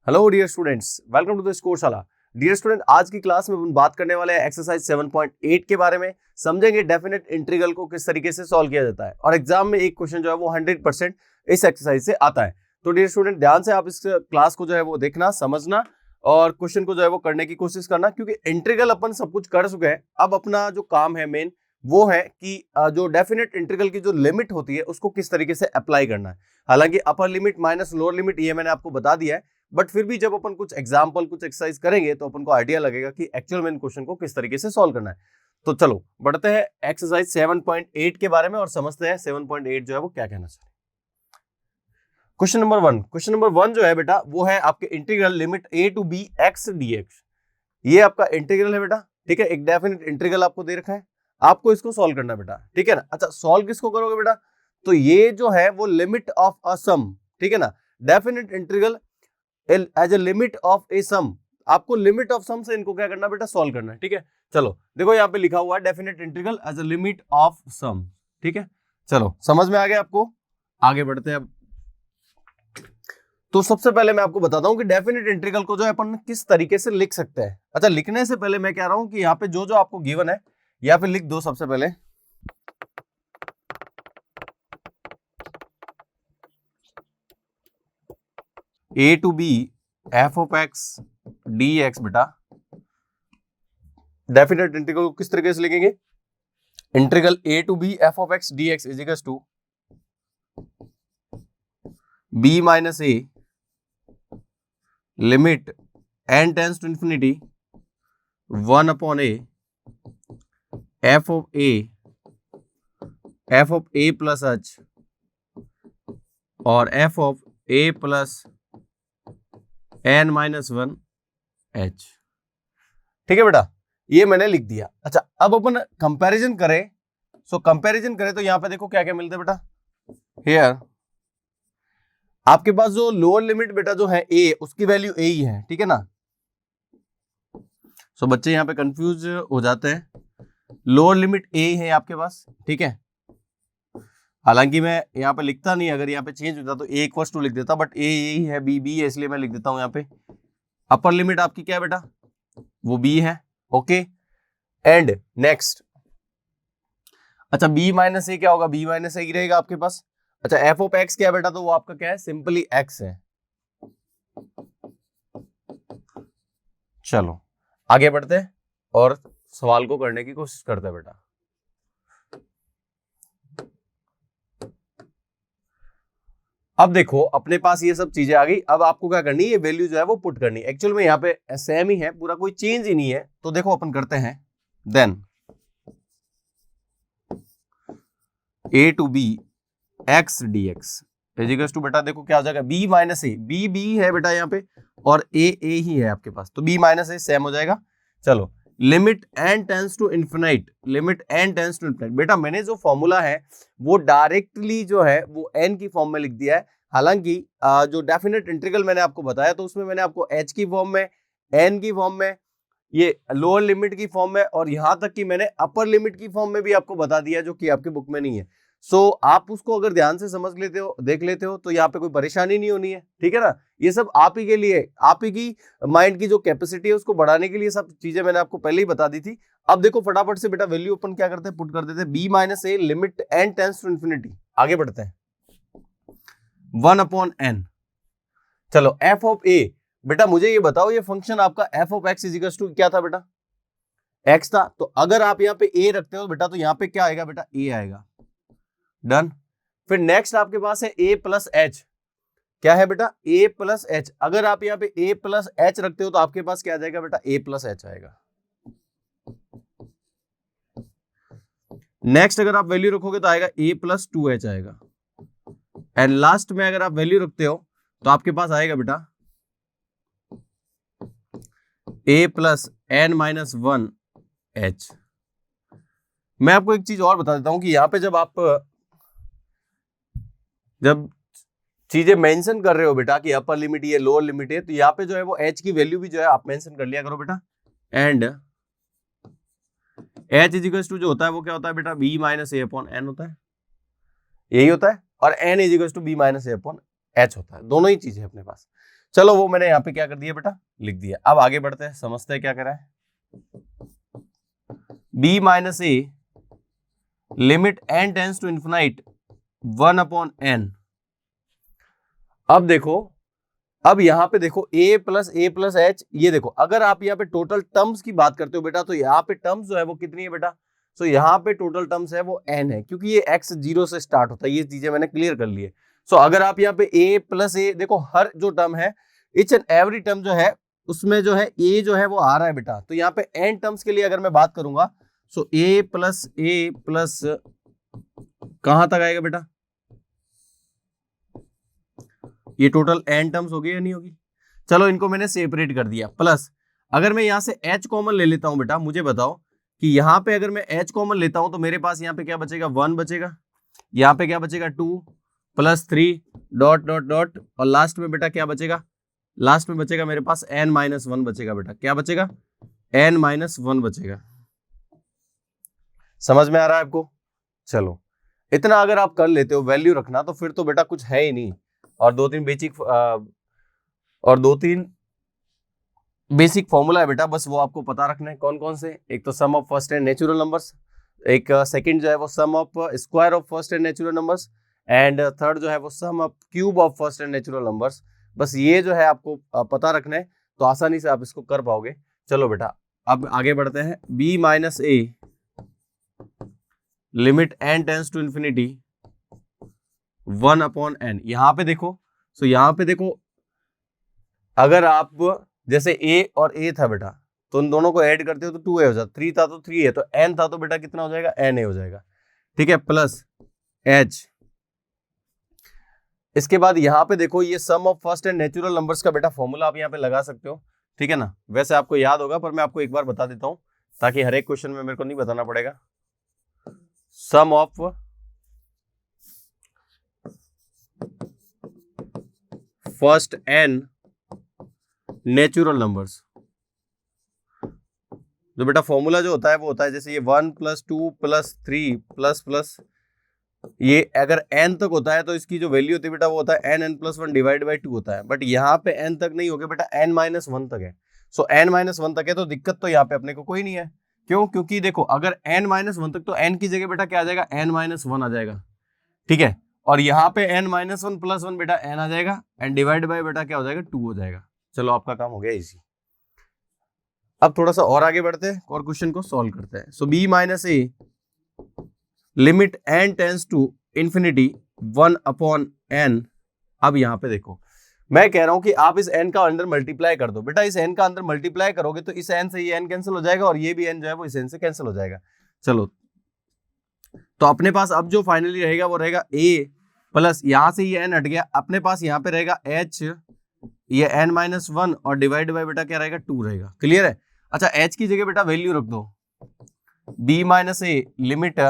Hello dear students, welcome to this कोर्सशाला। Dear student, आज की क्लास में हम बात करने वाले हैं एक्सरसाइज 7.8 के बारे में। समझेंगे डेफिनेट इंटीग्रल को किस तरीके से सॉल्व किया जाता है और एग्जाम में एक क्वेश्चन जो है वो 100% इस एक्सरसाइज से आता है। तो डियर स्टूडेंट, ध्यान से आप इस क्लास को जो है वो देखना, समझना और क्वेश्चन को जो है वो करने की कोशिश करना, क्योंकि इंटीग्रल अपन सब कुछ कर चुके हैं। अब अपना जो काम है मेन वो है कि जो डेफिनेट इंटीग्रल की जो लिमिट होती है उसको किस तरीके से अप्लाई करना है। हालांकि upper limit minus lower limit ये मैंने आपको बता दिया है, बट फिर भी जब अपन कुछ एग्जाम्पल कुछ एक्सरसाइज करेंगे तो अपन को आइडिया लगेगा कि एक्चुअल में इन क्वेश्चन को किस तरीके से सॉल्व करना है। तो चलो बढ़ते हैं एक्सरसाइज 7.8 के बारे में और समझते हैं 7.8 जो है वो क्या कहना चाहिए। क्वेश्चन नंबर वन जो है बेटा वो है आपके integral limit a to b x dx। ये आपका इंटीग्रल है बेटा, ठीक है। एक डेफिनेट इंटीग्रल आपको दे रखा है, आपको इसको सॉल्व करना है बेटा, ठीक है ना। अच्छा, सॉल्व किसको करोगे बेटा? तो ये जो है वो लिमिट ऑफ अ सम, ठीक है ना। Definite integral as a limit of a sum, आपको लिमिट ऑफ सम से इनको क्या करना बेटा? सॉल्व करना है, ठीक है। चलो देखो यहाँ पे लिखा हुआ है definite integral as a limit of sum, ठीक है। चलो समझ में आ गया आपको, आगे बढ़ते हैं अब। तो सबसे पहले मैं आपको बताता हूं कि डेफिनेट इंटीग्रल को जो है अपन किस तरीके से लिख सकते हैं। अच्छा, लिखने से पहले मैं कह रहा हूं कि यहाँ पे जो जो आपको गिवन है यहाँ पे लिख दो। सबसे पहले a to b f of x dx बेटा, डेफिनेट इंटीग्रल को किस तरीके से लिखेंगे? Integral a to b f of x dx is equal to b minus a limit n tends to infinity 1 upon a f of a plus h और f of a plus n minus 1 h, ठीक है बेटा, ये मैंने लिख दिया। अच्छा, अब अपन कंपैरिजन करें। सो कंपैरिजन करें तो यहां पे देखो क्या क्या मिलता है बेटा। हियर आपके पास जो लोअर लिमिट बेटा जो है a, उसकी वैल्यू a ही है, ठीक है ना। सो बच्चे यहाँ पे कंफ्यूज हो जाते हैं। लोअर लिमिट a है आपके पास, ठीक है। हालांकि मैं यहाँ पे लिखता नहीं, अगर यहाँ पे चेंज होता तो a इक्वल्स टू लिख देता, बट a यही है, b b है, इसलिए मैं लिख देता हूँ यहाँ पे। अपर लिमिट आपकी क्या है बेटा? वो b है, ओके। एंड नेक्स्ट, अच्छा b माइनस a क्या होगा? b माइनस a ही रहेगा आपके पास। अच्छा, f ऑफ x क्या है बेटा? तो वो आपका क्या है? सिंपली x है। चलो आगे बढ़ते हैं और सवाल को करने की कोशिश करते हैं बेटा। अब देखो अपने पास ये सब चीजें आ गई, अब आपको क्या करनी है? ये वैल्यू जो है वो पुट करनी है। एक्चुअल में यहाँ पे सेम ही है, पूरा कोई चेंज ही नहीं है। तो देखो अपन करते हैं then a to b x dx is to बेटा, देखो क्या हो जाएगा? b माइनस ए, b है बेटा यहाँ पे और a ही है आपके पास, तो b माइनस ए सेम हो जाएगा। चलो, limit n tends to infinite, limit n tends to infinite. बेटा मैंने जो फॉर्मूला है वो डायरेक्टली जो है वो n की फॉर्म में लिख दिया है। हालांकि जो डेफिनेट इंटीग्रल मैंने आपको बताया तो उसमें मैंने आपको h की फॉर्म में, n की फॉर्म में, ये लोअर लिमिट की फॉर्म में और यहां तक कि मैंने अपर लिमिट की फॉर्म में भी आपको बता दिया, जो कि आपके बुक में नहीं है। सो आप उसको अगर ध्यान से समझ लेते हो, देख लेते हो, तो यहाँ पे कोई परेशानी नहीं होनी है, ठीक है ना। ये सब आप ही के लिए, आप ही की माइंड की जो कैपेसिटी है उसको बढ़ाने के लिए सब चीजें मैंने आपको पहले ही बता दी थी। अब देखो फटाफट से बेटा वैल्यू अपन क्या करते हैं? पुट कर देते हैं b minus A limit n tends to infinity. आगे बढ़ते हैं 1 अपॉन n। चलो f ऑफ a, बेटा मुझे ये बताओ ये फंक्शन आपका f of x is to क्या था बेटा? x था। तो अगर आप यहाँ पे a रखते हो बेटा तो यहाँ पे क्या आएगा बेटा? a आएगा। डन। फिर नेक्स्ट आपके पास है a प्लस एच, क्या है बेटा? a plus H. अगर आप यहाँ पे a प्लस एच रखते हो तो आपके पास क्या आ जाएगा बेटा? a प्लस एच आएगा। नेक्स्ट अगर आप वैल्यू रखोगे तो आएगा a प्लस 2h आएगा। एंड लास्ट में अगर आप वैल्यू रखते हो तो आपके पास आएगा बेटा a plus n minus 1h। मैं आपको एक चीज और बता देता हूं कि यहाँ पे जब चीजें मेंशन कर रहे हो बेटा कि अपर लिमिट ये लोअर लिमिट है, तो यहाँ पे जो है वो h की वैल्यू भी जो है आप मेंशन कर लिया करो बेटा। And h is equal to जो होता है वो क्या होता है बेटा? b माइनस ए अपॉन एन होता है, यही होता है। और n is equal to b minus A upon h होता है। दोनों ही चीजें अपने पास। चलो वो मैंने यहाँ पे क्या कर दिया बेटा, लिख दिया। अब आगे बढ़ते हैं, समझते हैं क्या करा है। b minus A limit n tends to infinite 1/n। अब देखो, अब यहाँ पे देखो a प्लस h, ये देखो अगर आप यहाँ पे टोटल टर्म्स की बात करते हो बेटा, तो यहाँ पे टर्म्स जो है वो कितनी है बेटा, तो यहाँ पे टोटल टर्म्स है वो n है, क्योंकि ये x 0 से स्टार्ट होता है। ये चीजें मैंने क्लियर कर ली है। सो अगर आप यहाँ पे a प्लस ए देखो, हर जो टर्म है, इच एंड एवरी टर्म जो है उसमें जो है a जो है वो आ रहा है बेटा। तो यहाँ पे n टर्म्स के लिए अगर मैं बात करूंगा, सो a प्लस कहां तक आएगा बेटा, ये टोटल n टर्म्स होगी या नहीं होगी। चलो इनको मैंने सेपरेट कर दिया। प्लस अगर मैं यहाँ से h कॉमन ले लेता हूं बेटा, मुझे बताओ कि यहाँ पे अगर मैं h कॉमन लेता हूं तो मेरे पास यहाँ पे क्या बचेगा, 1 बचेगा, यहाँ पे क्या बचेगा 2 प्लस 3 डॉट डॉट डॉट, और लास्ट में बेटा क्या बचेगा, लास्ट में बचेगा मेरे पास n-1 बचेगा बेटा। क्या बचेगा, n-1 बचेगा। समझ में आ रहा है आपको। चलो इतना अगर आप कर लेते हो वैल्यू रखना, तो फिर तो बेटा कुछ है ही नहीं। और दो तीन बेसिक फॉर्मूला है बेटा, बस वो आपको पता रखना है। कौन कौन से, एक तो sum of first and natural numbers, एक सेकंड जो है वो sum of square of first and natural numbers, and third जो है वो sum of cube of first and natural numbers. बस ये जो है आपको पता रखना है, तो आसानी से आप इसको कर पाओगे। चलो बेटा अब आगे बढ़ते हैं। b minus A limit n tends to infinity 1/n। यहाँ पे देखो, सो यहाँ पे देखो अगर आप जैसे a और a था बेटा, तो उन दोनों को ऐड करते हो तो 2a हो जाता, 3 था तो 3a, तो n था तो बेटा कितना हो जाएगा, na हो जाएगा। ठीक है, प्लस h। इसके बाद यहाँ पे देखो, ये sum of first and natural numbers का बेटा फॉर्मूला आप यहाँ पे लगा सकते हो। ठीक है ना, वैसे आपको याद होगा, पर मैं आपको एक बार बता देता हूँ ताकि हर एक क्वेश्चन में मेरे को नहीं बताना पड़ेगा। Sum of first n natural numbers, जो बेटा फॉर्मूला जो होता है वो होता है जैसे ये 1 + 2 + 3 प्लस ये अगर n तक होता है तो इसकी जो वैल्यू होती है बेटा वो होता है n+1 डिवाइड बाई 2 होता है। बट यहाँ पे n तक नहीं हो गया बेटा, n-1 तक है। सो n-1 तक है तो दिक्कत तो यहाँ पे अपने को कोई नहीं है। क्यों, क्योंकि देखो अगर n-1 तक तो n की जगह बेटा क्या आ जाएगा, n-1 आ जाएगा। ठीक है, और यहाँ पे n-1 + 1 बेटा n आ जाएगा, एंड डिवाइड बाई बेटा क्या हो जाएगा, 2 हो जाएगा। चलो आपका काम हो गया इजी। अब थोड़ा सा और आगे बढ़ते हैं और क्वेश्चन को सॉल्व करते हैं। So b minus A limit n tends to infinity 1/n। अब यहाँ पे देखो, मैं कह रहा हूं कि आप इस n का अंदर मल्टीप्लाई कर दो बेटा। इस n का अंदर मल्टीप्लाई करोगे तो इस n से ये n कैंसिल हो जाएगा, और ये भी n जो है वो इस n से कैंसिल हो जाएगा। चलो तो अपने पास अब जो फाइनली रहेगा वो रहेगा a प्लस, यहां से ये n हट गया, अपने पास यहाँ पे रहेगा h, ये n-1 और डिवाइड बाय बेटा क्या रहेगा, 2 रहेगा। क्लियर है। अच्छा h की जगह बेटा वैल्यू रख दो, b minus A limit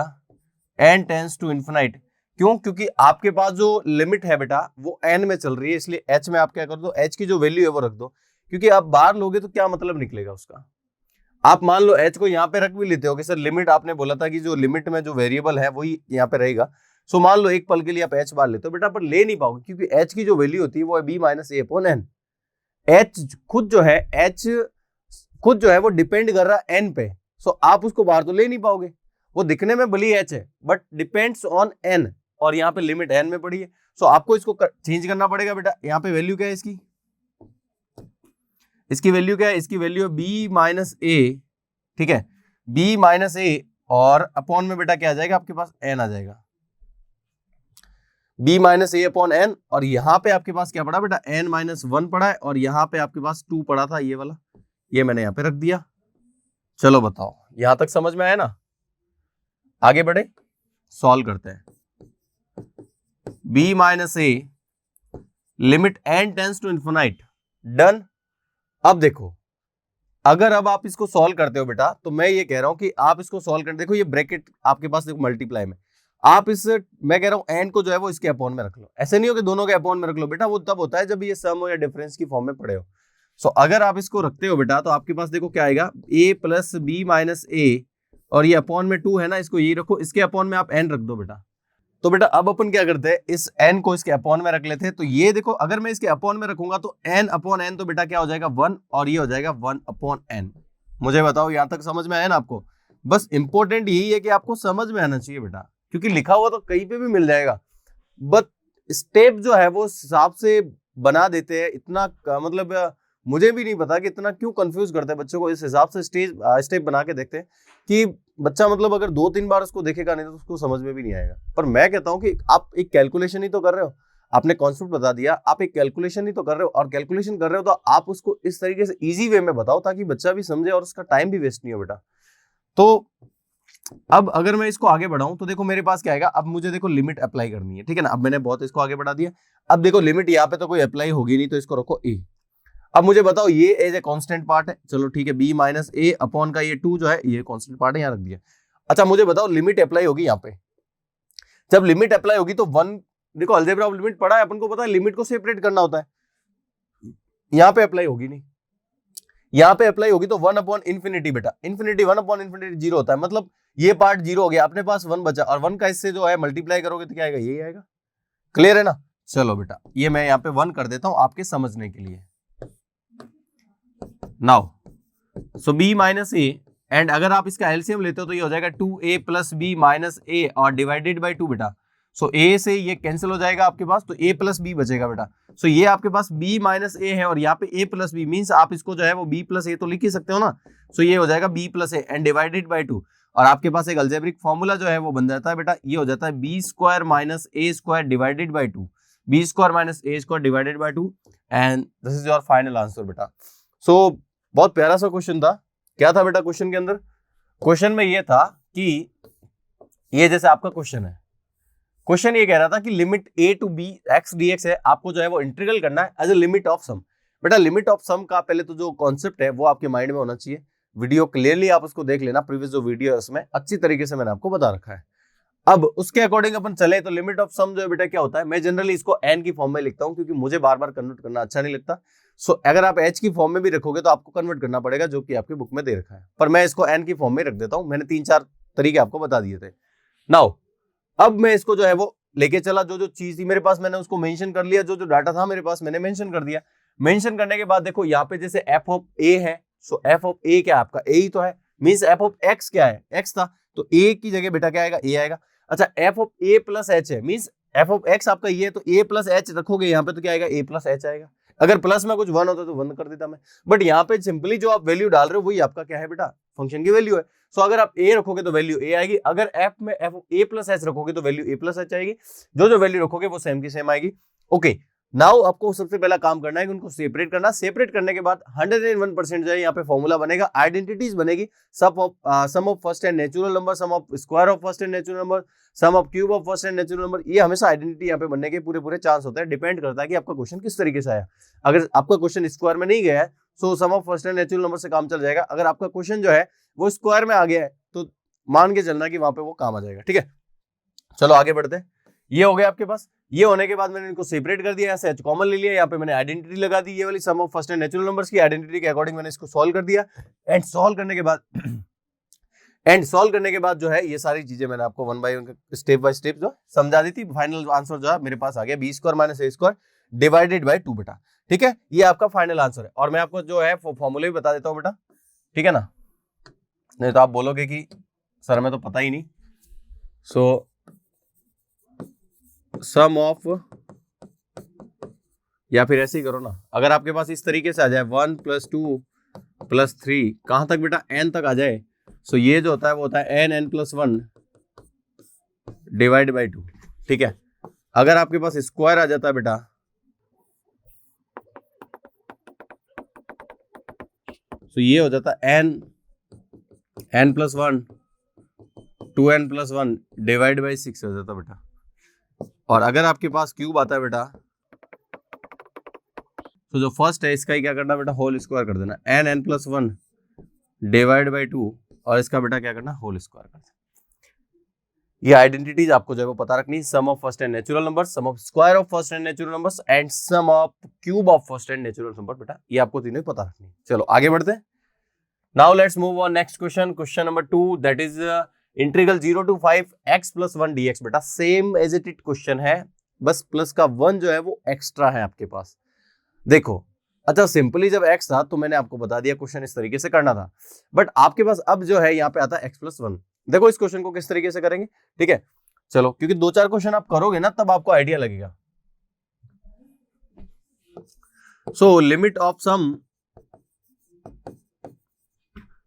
n tends to infinite. क्यों, क्योंकि आपके पास जो लिमिट है बेटा वो n में चल रही है, इसलिए h में आप क्या कर दो, h की जो वैल्यू है वो रख दो। क्योंकि आप बाहर लोगे तो क्या मतलब निकलेगा उसका। आप मान लो h को यहाँ पे रख भी लेते हो कि सर लिमिट, आपने बोला था कि जो लिमिट में जो वेरिएबल है वही यहाँ पे रहेगा। सो मान लो एक पल के लिए आप h बाहर लेते हो बेटा, पर ले नहीं पाओगे क्योंकि h की जो वैल्यू होती है वो है b माइनस a/n। h खुद जो है वो डिपेंड कर रहा है n पे। सो आप उसको बाहर तो ले नहीं पाओगे, वो दिखने में भली h है बट डिपेंड्स ऑन n, और यहाँ पे लिमिट n में पड़ी है। सो आपको इसको चेंज करना पड़ेगा बेटा। यहाँ पे वैल्यू क्या है इसकी वैल्यू क्या है, इसकी वैल्यू है b माइनस a। ठीक है, b माइनस a और अपॉन में बेटा क्या आ जाएगा आपके पास, n आ जाएगा, b माइनस a/n। और यहाँ पे आपके पास क्या पड़ा बेटा, n-1 पड़ा है, और यहाँ पे आपके पास 2 पड़ा था, ये वाला, ये मैंने यहाँ पे रख दिया। चलो बताओ यहां तक समझ में आया ना। आगे बढ़े, सॉल्व करते हैं। b minus A limit n tends to infinite, done. अब देखो अगर अब आप इसको सॉल्व करते हो बेटा, तो मैं ये कह रहा हूं कि आप इसको सॉल्व कर, देखो ये ब्रैकेट आपके पास देखो मल्टीप्लाई में, आप इस, मैं कह रहा हूं n को जो है वो इसके अपॉन में रख लो। ऐसे नहीं हो कि दोनों के अपॉन में रख लो बेटा, वो तब होता है जब ये सम हो या डिफरेंस की फॉर्म में पड़े हो। सो अगर आप इसको रखते हो बेटा तो आपके पास देखो क्या आएगा, a प्लस b माइनस ए, और ये अपॉन में 2 है ना, इसको ये रखो, इसके अपॉन में आप n रख दो बेटा। तो बेटा अब अपन क्या करते हैं, इस n को इसके अपॉन में रख लेते हैं। तो ये देखो, अगर मैं इसके अपॉन में रखूंगा तो n अपॉन n, तो बेटा क्या हो जाएगा 1, और ये हो जाएगा 1 अपॉन n। मुझे बताओ यहां तक समझ में आया ना आपको? बस इंपॉर्टेंट यही है कि आपको समझ में आना चाहिए बेटा, क्योंकि लिखा हुआ तो कहीं पे भी मिल जाएगा, बट स्टेप जो है वो हिसाब से बना देते हैं। इतना मतलब मुझे भी नहीं पता कि इतना क्यों कंफ्यूज करते हैं बच्चों को, इस हिसाब से स्टेप बना के देखते हैं कि बच्चा मतलब अगर 2-3 बार उसको देखेगा नहीं तो उसको समझ में भी नहीं आएगा। पर मैं कहता हूं कि आप एक कैलकुलेशन ही तो कर रहे हो, आपने कॉन्सेप्ट बता दिया, आप एक कैलकुलेशन ही तो कर रहे हो, और कैलकुलेशन कर रहे हो तो आप उसको इस तरीके से इजी वे में बताओ ताकि बच्चा भी समझे और उसका टाइम भी वेस्ट नहीं हो बेटा। तो अब अगर मैं इसको आगे बढ़ाऊं तो देखो मेरे पास क्या आएगा, अब मुझे देखो लिमिट अप्लाई करनी है, ठीक है ना। अब मैंने बहुत इसको आगे बढ़ा दिया, अब देखो लिमिट यहाँ पे तो कोई अप्लाई होगी नहीं, तो इसको रखो ए। अब मुझे बताओ ये एज ए कांस्टेंट पार्ट है, चलो ठीक है, b माइनस ए अपॉन का ये 2 जो है ये कांस्टेंट पार्ट है, यहाँ रख दिया। अच्छा मुझे बताओ लिमिट अप्लाई होगी यहाँ पे, जब लिमिट अप्लाई होगी तो 1, देखो अलजेब्रा ऑफ लिमिट पढ़ा है अपन को, पता है लिमिट को सेपरेट करना होता है, यहाँ पे अप्लाई होगी नहीं, यहाँ पे अप्लाई होगी तो 1 अपॉन इन्फिनिटी बेटा, इन्फिनिटी 1 अपॉन इन्फिनिटी 0 होता है, मतलब ये पार्ट 0 हो गया, अपने पास 1 बचा, और 1 का इससे जो है मल्टीप्लाई करोगे तो क्या आएगा, यही आएगा। क्लियर है ना? चलो बेटा ये मैं यहाँ पे 1 कर देता हूं आपके समझने के लिए। Now so b minus A, and अगर आप इसका एलसीएम लेते हो तो ये हो जाएगा 2a प्लस बी माइनस ए और डिवाइडेड बाई 2 बेटा। सो a से ये कैंसिल हो जाएगा आपके पास, तो a प्लस बी बचेगा बेटा। सो ये आपके पास b माइनस ए है और यहाँ पे a प्लस बी, मीन्स आप इसको जो है वो b प्लस ए तो लिख ही सकते हो ना। सो ये हो जाएगा b plus A and divided by 2, और आपके पास एक अलजेब्रिक फॉर्मूला जो है वो बन जाता है बेटा, ये हो जाता है b square minus A square divided by 2, b square minus A square divided by 2, and this is your final answer बेटा। सो बहुत प्यारा सा क्वेश्चन था। क्या था बेटा क्वेश्चन के अंदर? क्वेश्चन में ये था कि ये जैसे आपका क्वेश्चन है, क्वेश्चन ये कह रहा था कि limit a to b x dx है, आपको जो है वो इंटीग्रल करना है as a limit of sum. बेटा लिमिट ऑफ सम का पहले तो जो कॉन्सेप्ट है वो आपके माइंड में होना चाहिए, वीडियो क्लियरली आप उसको देख लेना, प्रीवियस जो वीडियो है उसमें अच्छी तरीके से मैंने आपको बता रखा है। अब उसके अकॉर्डिंग अपन चले तो लिमिट ऑफ सम जो है बेटा क्या होता है, मैं जनरली इसको n की फॉर्म में लिखता हूं क्योंकि मुझे बार बार कन्वर्ट करना अच्छा नहीं लगता। सो अगर आप h की फॉर्म में भी रखोगे तो आपको कन्वर्ट करना पड़ेगा, जो कि आपकी बुक में दे रखा है, पर मैं इसको n की फॉर्म में रख देता हूं। मैंने 3-4 तरीके आपको बता दिए थे। नाउ अब मैं इसको जो है वो लेके चला, जो जो चीज थी मेरे पास मैंने उसको मेंशन कर लिया, जो जो डाटा था मेरे पास मैंने मेंशन कर दिया। मेंशन करने के बाद देखो यहाँ पे जैसे f ऑफ a है, सो f ऑफ a क्या है आपका a ही तो है, मींस f ऑफ x क्या है, x था, तो a की जगह बेटा क्या आएगा, a आएगा। अच्छा f of a plus h है, मींस f ऑफ x आपका ये है, तो a प्लस h रखोगे यहाँ पे तो क्या आएगा, a प्लस h आएगा। अगर प्लस में कुछ 1 होता तो 1 कर देता मैं, बट यहाँ पे सिंपली जो आप वैल्यू डाल रहे हो वही आपका क्या है बेटा, फंक्शन की वैल्यू है। सो अगर आप a रखोगे तो वैल्यू a आएगी, अगर f में f of a plus h रखोगे तो वैल्यू a प्लस h आएगी, जो जो वैल्यू रखोगे वो सेम की सेम आएगी। ओके नाउ आपको सबसे पहला काम करना है कि उनको सेपरेट करना। सेपरेट करने के बाद 101% जो है यहाँ पे फॉर्मूला बनेगा, आइडेंटिटीज बनेगी, sum of first and natural number, sum of square of first and natural number, sum of cube of first and natural number. ये हमेशा आइडेंटिटी यहाँ पे बनने के पूरे चांस होता है, डिपेंड करता है कि आपका क्वेश्चन किस तरीके से आया। अगर आपका क्वेश्चन स्क्वायर में नहीं गया है so sum of first and natural number से काम चल जाएगा, अगर आपका क्वेश्चन जो है वो स्क्वायर में आ गया है तो मान के चलना कि वहां पे वो काम आ जाएगा। ठीक है, चलो आगे बढ़ते हैं। ये हो गया आपके पास, ये होने के बाद मैंने इनको सेपरेट कर दिया, ऐसे h कॉमन ले लिया, यहाँ पे मैंने आइडेंटिटी लगा दी, ये वाली sum of first and natural numbers की आइडेंटिटी के अकॉर्डिंग मैंने इसको सॉल्व कर दिया। एंड सॉल्व करने के बाद जो है ये सारी चीजें मैंने आपको 1 बाय 1 स्टेप बाय स्टेप जो समझा दी थी। फाइनल आंसर जो है मेरे पास आ गया b square minus a square divided by 2 बेटा। ठीक है, ये आपका फाइनल आंसर है, और मैं आपको जो है फॉर्मूले भी बता देता हूँ बेटा, ठीक है ना, नहीं तो आप बोलोगे कि सर हमें तो पता ही नहीं। सो सम ऑफ, या फिर ऐसे ही करो ना, अगर आपके पास इस तरीके से आ जाए 1 + 2 + 3 कहां तक बेटा, n तक आ जाए, सो ये जो होता है वो होता है n+1 डिवाइड बाई 2। ठीक है, अगर आपके पास स्क्वायर आ जाता है बेटा तो ये हो जाता है n+1 2n+1 डिवाइड बाई 6 हो जाता बेटा। और अगर आपके पास क्यूब आता है बेटा तो जो फर्स्ट है इसका ही क्या करना बेटा, होल स्क्वायर कर देना, n+1 डिवाइड बाई 2, और इसका बेटा क्या करना, होल स्क्वायर कर देना। ये आइडेंटिटीज आपको जो है वो पता रखनी, sum of first and natural number, sum of square of first and natural numbers and sum of cube of first and natural number बेटा, ये आपको तीनों ही पता रखनी। चलो आगे बढ़ते हैं। Now let's move on next question, question number 2, that is integral 0 to 5 x plus 1 dx बेटा सेम एज इट क्वेश्चन है, बस प्लस का 1 जो है वो एक्स्ट्रा है आपके पास। देखो अच्छा सिंपली जब x था तो मैंने आपको बता दिया क्वेश्चन इस तरीके से करना था, बट आपके पास अब जो है यहाँ पे आता है x plus 1। देखो इस क्वेश्चन को किस तरीके से करेंगे, ठीक है चलो, क्योंकि 2-4 क्वेश्चन आप करोगे ना तब आपको आइडिया लगेगा। So limit of sum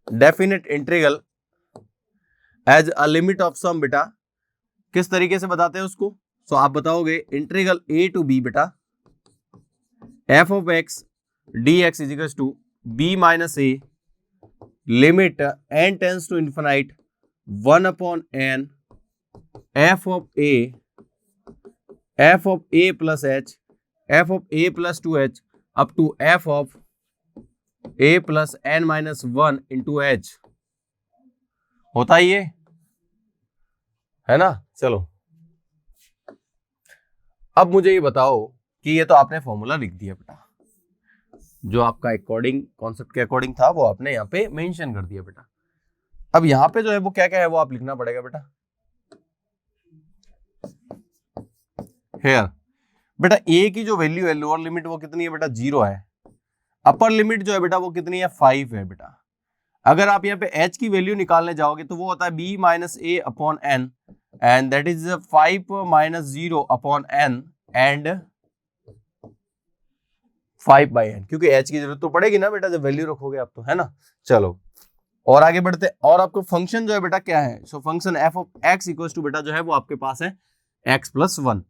definite integral as a limit of sum बेटा किस तरीके से बताते हैं उसको। सो आप बताओगे इंटीग्रल a to b बेटा f of x dx is equals to b minus a limit n tends to infinite 1 upon n f of a plus h f of a plus 2h up to f of a plus n minus 1 into h होता ही है ना। चलो अब मुझे ये बताओ कि ये तो आपने फॉर्मूला लिख दिया बेटा, जो आपका अकॉर्डिंग कॉन्सेप्ट के अकॉर्डिंग था वो आपने यहाँ पे मेंशन कर दिया बेटा। अब यहाँ पे जो है वो क्या क्या है वो आप लिखना पड़ेगा बेटा। हियर बेटा a की जो वैल्यू है लोअर लिमिट वो कितनी है बेटा 0 है, अपर लिमिट जो है बेटा वो कितनी है 5 है बेटा। अगर आप यहाँ पे h की वैल्यू निकालने जाओगे तो वो होता है b minus a upon n and that is 5 minus 0 upon n and 5 by n, क्योंकि h की जरूरत तो पड़ेगी ना बेटा जब वैल्यू रखोगे आप तो, है ना। चलो और आगे बढ़ते, और आपको फंक्शन जो है बेटा क्या है, so function f of x equals to बेटा जो है वो आपके पास है x प्लस 1।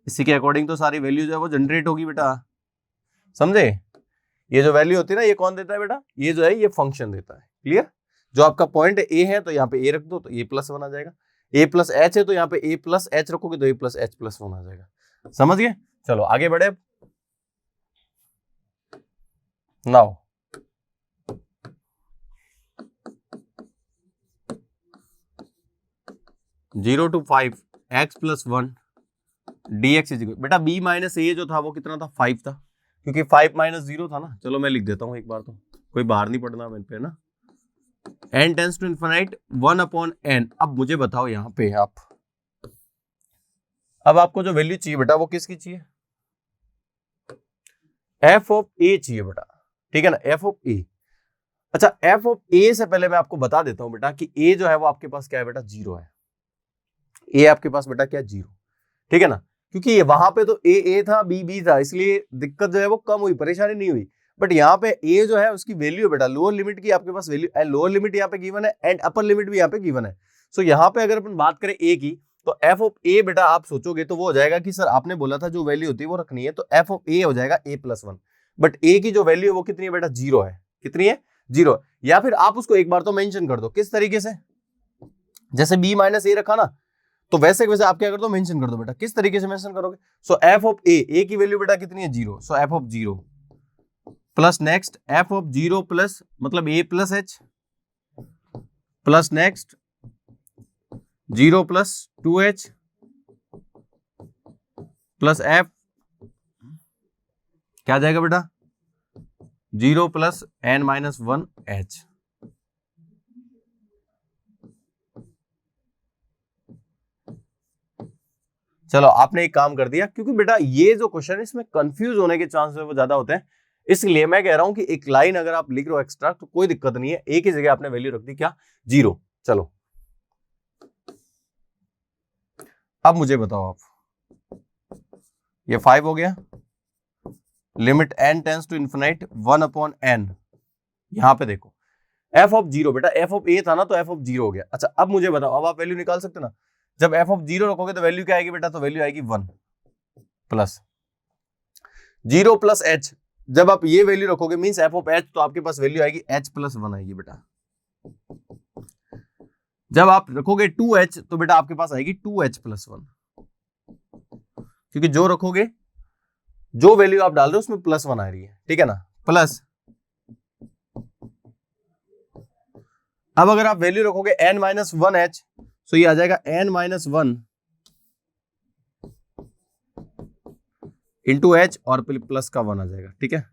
इसी के अकॉर्डिंग तो सारी वैल्यू जो है वो जनरेट होगी बेटा, समझे। ये जो वैल्यू होती है ना ये कौन देता है बेटा, ये जो है ये फंक्शन देता है। क्लियर, जो आपका पॉइंट a है तो यहाँ पे a रख दो तो a प्लस 1 आ जाएगा, a प्लस h है तो यहाँ पे a प्लस h रखोगे तो a प्लस h प्लस 1 आ जाएगा, समझ गए। चलो आगे बढ़े। Now zero to 5 x plus 1 dx is equal बेटा b माइनस a जो था वो कितना था 5 था, क्योंकि 5 माइनस 0 था ना। चलो मैं लिख देता हूँ एक बार, तो कोई बाहर नहीं पड़ना मेरे पे ना। n tends to infinite 1 upon n। अब मुझे बताओ यहाँ पे आप, अब आपको जो वैल्यू चाहिए बेटा वो किसकी चाहिए, f ऑफ a चाहिए बेटा, ठीक है ना, f ऑफ a। अच्छा f ऑफ a से पहले मैं आपको बता देता हूं बेटा कि a जो है वो आपके पास क्या है बेटा 0 है, a आपके पास बेटा क्या है 0, ठीक है ना। क्योंकि वहां पे तो a था b b था, इसलिए दिक्कत जो है वो कम हुई, परेशानी नहीं हुई। बट यहाँ पे a जो है उसकी वैल्यू है बेटा लोअर लिमिट की आपके पास वैल्यू, लोअर लिमिट यहाँ पे गिवन है एंड अपर लिमिट भी यहाँ पे गिवन है। सो यहाँ पे अगर अपन बात करें a की तो f ऑफ a बेटा आप सोचोगे तो वो हो जाएगा कि सर आपने बोला था जो वैल्यू होती है वो रखनी है, तो f ऑफ a हो जाएगा a प्लस 1। बट a की जो वैल्यू है वो कितनी है बेटा 0 है, कितनी है 0। या फिर आप उसको एक बार तो मेंशन कर दो, किस तरीके से, जैसे b माइनस a रखा ना तो वैसे वैसे आप क्या कर दो मेंशन कर दो बेटा। किस तरीके से मेंशन करोगे, सो f ऑफ a की वैल्यू बेटा कितनी है 0, सो f of 0 plus next f of 0 plus मतलब a plus h plus next 0 plus 2h plus f क्या जाएगा बेटा 0 प्लस n माइनस 1 h। चलो आपने एक काम कर दिया, क्योंकि बेटा ये जो क्वेश्चन है इसमें कंफ्यूज होने के चांसेस वो ज्यादा होते हैं, इसलिए मैं कह रहा हूं कि एक लाइन अगर आप लिख रहे हो एक्स्ट्रा तो कोई दिक्कत नहीं है, एक ही जगह आपने वैल्यू रख दी क्या 0। चलो अब मुझे बताओ आप, ये 5 हो गया, limit n tends to infinite 1 upon n। यहां पे देखो f ऑफ 0 बेटा f ऑफ a था ना तो f ऑफ 0 हो गया। अच्छा अब मुझे बताओ, अब आप वैल्यू निकाल सकते ना, जब f ऑफ 0 रखोगे तो वैल्यू क्या आएगी बेटा, तो वैल्यू आएगी 1 प्लस 0 प्लस h। जब आप ये वैल्यू रखोगे मींस f ऑफ h तो आपके पास वैल्यू आएगी h प्लस 1 आएगी बेटा। जब आप रखोगे 2h तो बेटा आपके पास आएगी 2h प्लस 1, क्योंकि जो रखोगे जो वैल्यू आप डाल रहे हो उसमें प्लस 1 आ रही है, ठीक है ना। प्लस अब अगर आप वैल्यू रखोगे n माइनस 1h तो ये आ जाएगा n माइनस 1 इंटू h और प्लस का 1 आ जाएगा, ठीक है,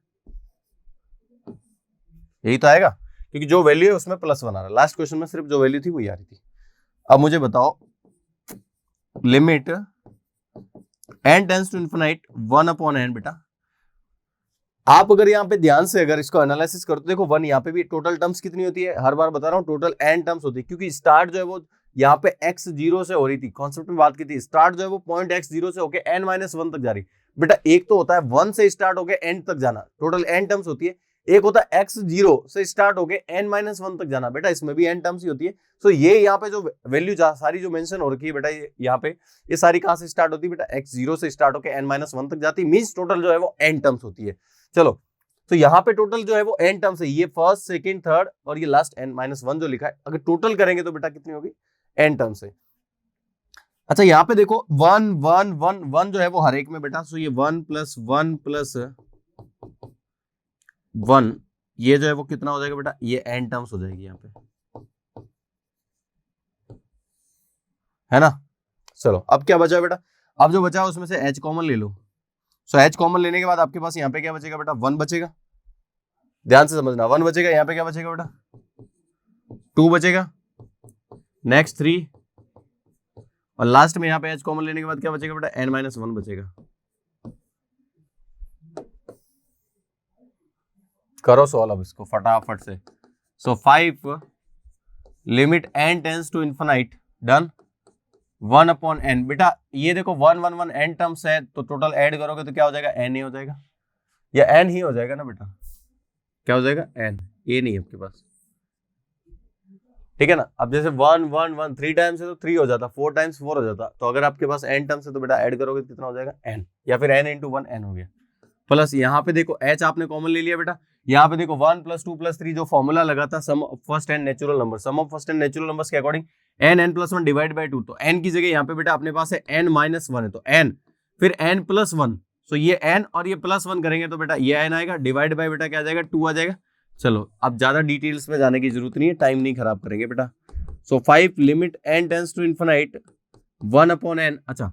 यही तो आएगा। क्योंकि जो वैल्यू है उसमें +1 आ रहा है। लास्ट क्वेश्चन में सिर्फ जो वैल्यू थी वही आ रही थी। अब मुझे बताओ limit n tends to infinite 1/n बेटा। आप अगर यहाँ पे ध्यान से अगर इसको एनालिसिस करते देखो 1 यहाँ पे भी टोटल टर्म्स कितनी होती है, हर बार बता रहा हूँ टोटल n टर्म्स होती है, क्योंकि स्टार्ट जो है वो यहाँ पे x0 से हो रही थी, कॉन्सेप्ट में बात की थी, स्टार्ट जो है वो पॉइंट x0 से होके n-1 तक जा रही बेटा। एक तो होता है 1 से स्टार्ट होके n तक जाना, टोटल n टर्म्स होती है। एक होता है x0 से स्टार्ट होके n-1 तक जाना, बेटा इसमें भी n टर्म्स ही होती है। सो ये यहाँ पे जो वैल्यू सारी जो मेंशन हो रखी है बेटा, यहाँ पे ये सारी कहां से स्टार्ट होती है बेटा, x0 से स्टार्ट होके n-1 तक जाती है, मींस टोटल जो है वो n टर्म्स होती है। चलो तो यहाँ पे टोटल जो है वो n टर्म्स है, ये फर्स्ट सेकंड थर्ड और ये लास्ट n-1 जो लिखा है, अगर टोटल करेंगे तो बेटा कितनी होगी, n टर्म्स है। अच्छा यहाँ पे देखो 1 1 1 1 जो है वो हर एक में बेटा, सो ये 1 + 1 + 1 ये जो है वो कितना हो जाएगा बेटा, ये n टर्म्स हो जाएगी यहाँ पे, है ना। चलो अब क्या बचा बेटा, अब जो बचा उसमें से h कॉमन ले लो। सो h कॉमन लेने के बाद आपके पास यहाँ पे क्या बचेगा बेटा, 1 बचेगा, ध्यान से समझना, 1 बचेगा। यहाँ पे क्या बचेगा बेटा, 2 बचेगा, नेक्स्ट 3 और लास्ट में यहाँ पे h कॉमन लेने के बाद क्या बचेगा बेटा, n-1 बचेगा। करो सॉल्व अब इसको फटाफट से। So 5 limit n tends to infinite done 1/n बेटा। ये देखो 1 1 1 n टर्म्स है, तो टोटल ऐड करोगे तो क्या हो जाएगा, n ही हो जाएगा, या n ही हो जाएगा ना बेटा, क्या हो जाएगा n, ये नहीं है आपके पास, ठीक है ना। अब जैसे 1 1 1 3 टाइम्स है तो 3 हो जाता, 4 टाइम्स 4 हो जाता, तो अगर आपके पास n टर्म्स है तो बेटा ऐड करोगे तो कितना हो जाएगा, n, या फिर n × 1 n हो गया। प्लस यहाँ पे देखो h आपने कॉमन ले लिया बेटा, यहाँ पे देखो 1 + 2 + 3 जो फॉर्मूला लगा था sum of first and natural number, sum of first and natural numbers के अकॉर्डिंग n+1 डिवाइड बाय 2, तो n की जगह यहाँ पे बेटा अपने पास है n-1 है, तो n फिर n+1, सो ये n और ये +1 करेंगे तो बेटा ये n आएगा, डिवाइड बाय बेटा क्या आ जाएगा, 2 आ जाएगा। चलो अब ज्यादा डिटेल्स में जाने की जरूरत नहीं है, टाइम नहीं खराब करेंगे बेटा। So 5 limit n tends to infinite 1/n। अच्छा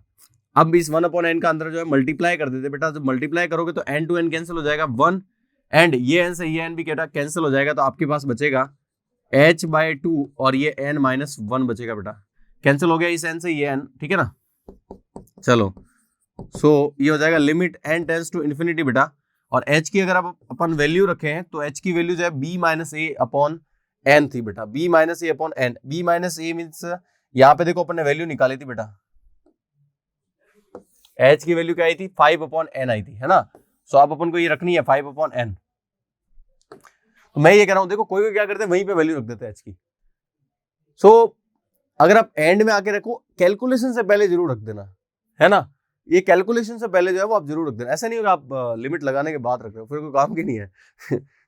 अब इस 1/n का अंदर जो है मल्टीप्लाई कर देते बेटा, जब मल्टीप्लाई करोगे तो n to n कैंसिल हो जाएगा 1, एंड ये n से ये n भी बेटा कैंसिल हो जाएगा, तो आपके पास बचेगा h/2 और ये n-1 बचेगा बेटा, कैंसिल हो गया इस n से ये n, ठीक है ना। चलो सो ये हो जाएगा limit n tends to infinity बेटा, और h की अगर आप अपन वैल्यू रखे हैं तो h की वैल्यू जो है b-a/n थी बेटा, b-a/n, b-a मींस यहाँ पे देखो अपन ने वैल्यू निकाली थी बेटा, h की वैल्यू क्या आई थी, 5/n आई थी, है ना। सो अब अपन को ये रखनी है 5/n। तो मैं ये कह रहा हूं देखो कोई क्या करते हैं वहीं पे वैल्यू रख देते हैं h की। सो अगर आप एंड में आके रखो, कैलकुलेशन से पहले जरूर रख देना, है ना, ये कैलकुलेशन से पहले जो है वो आप जरूर रख देना, ऐसा नहीं होगा आप लिमिट लगाने के बाद रख रहे हो, फिर कोई काम की नहीं है।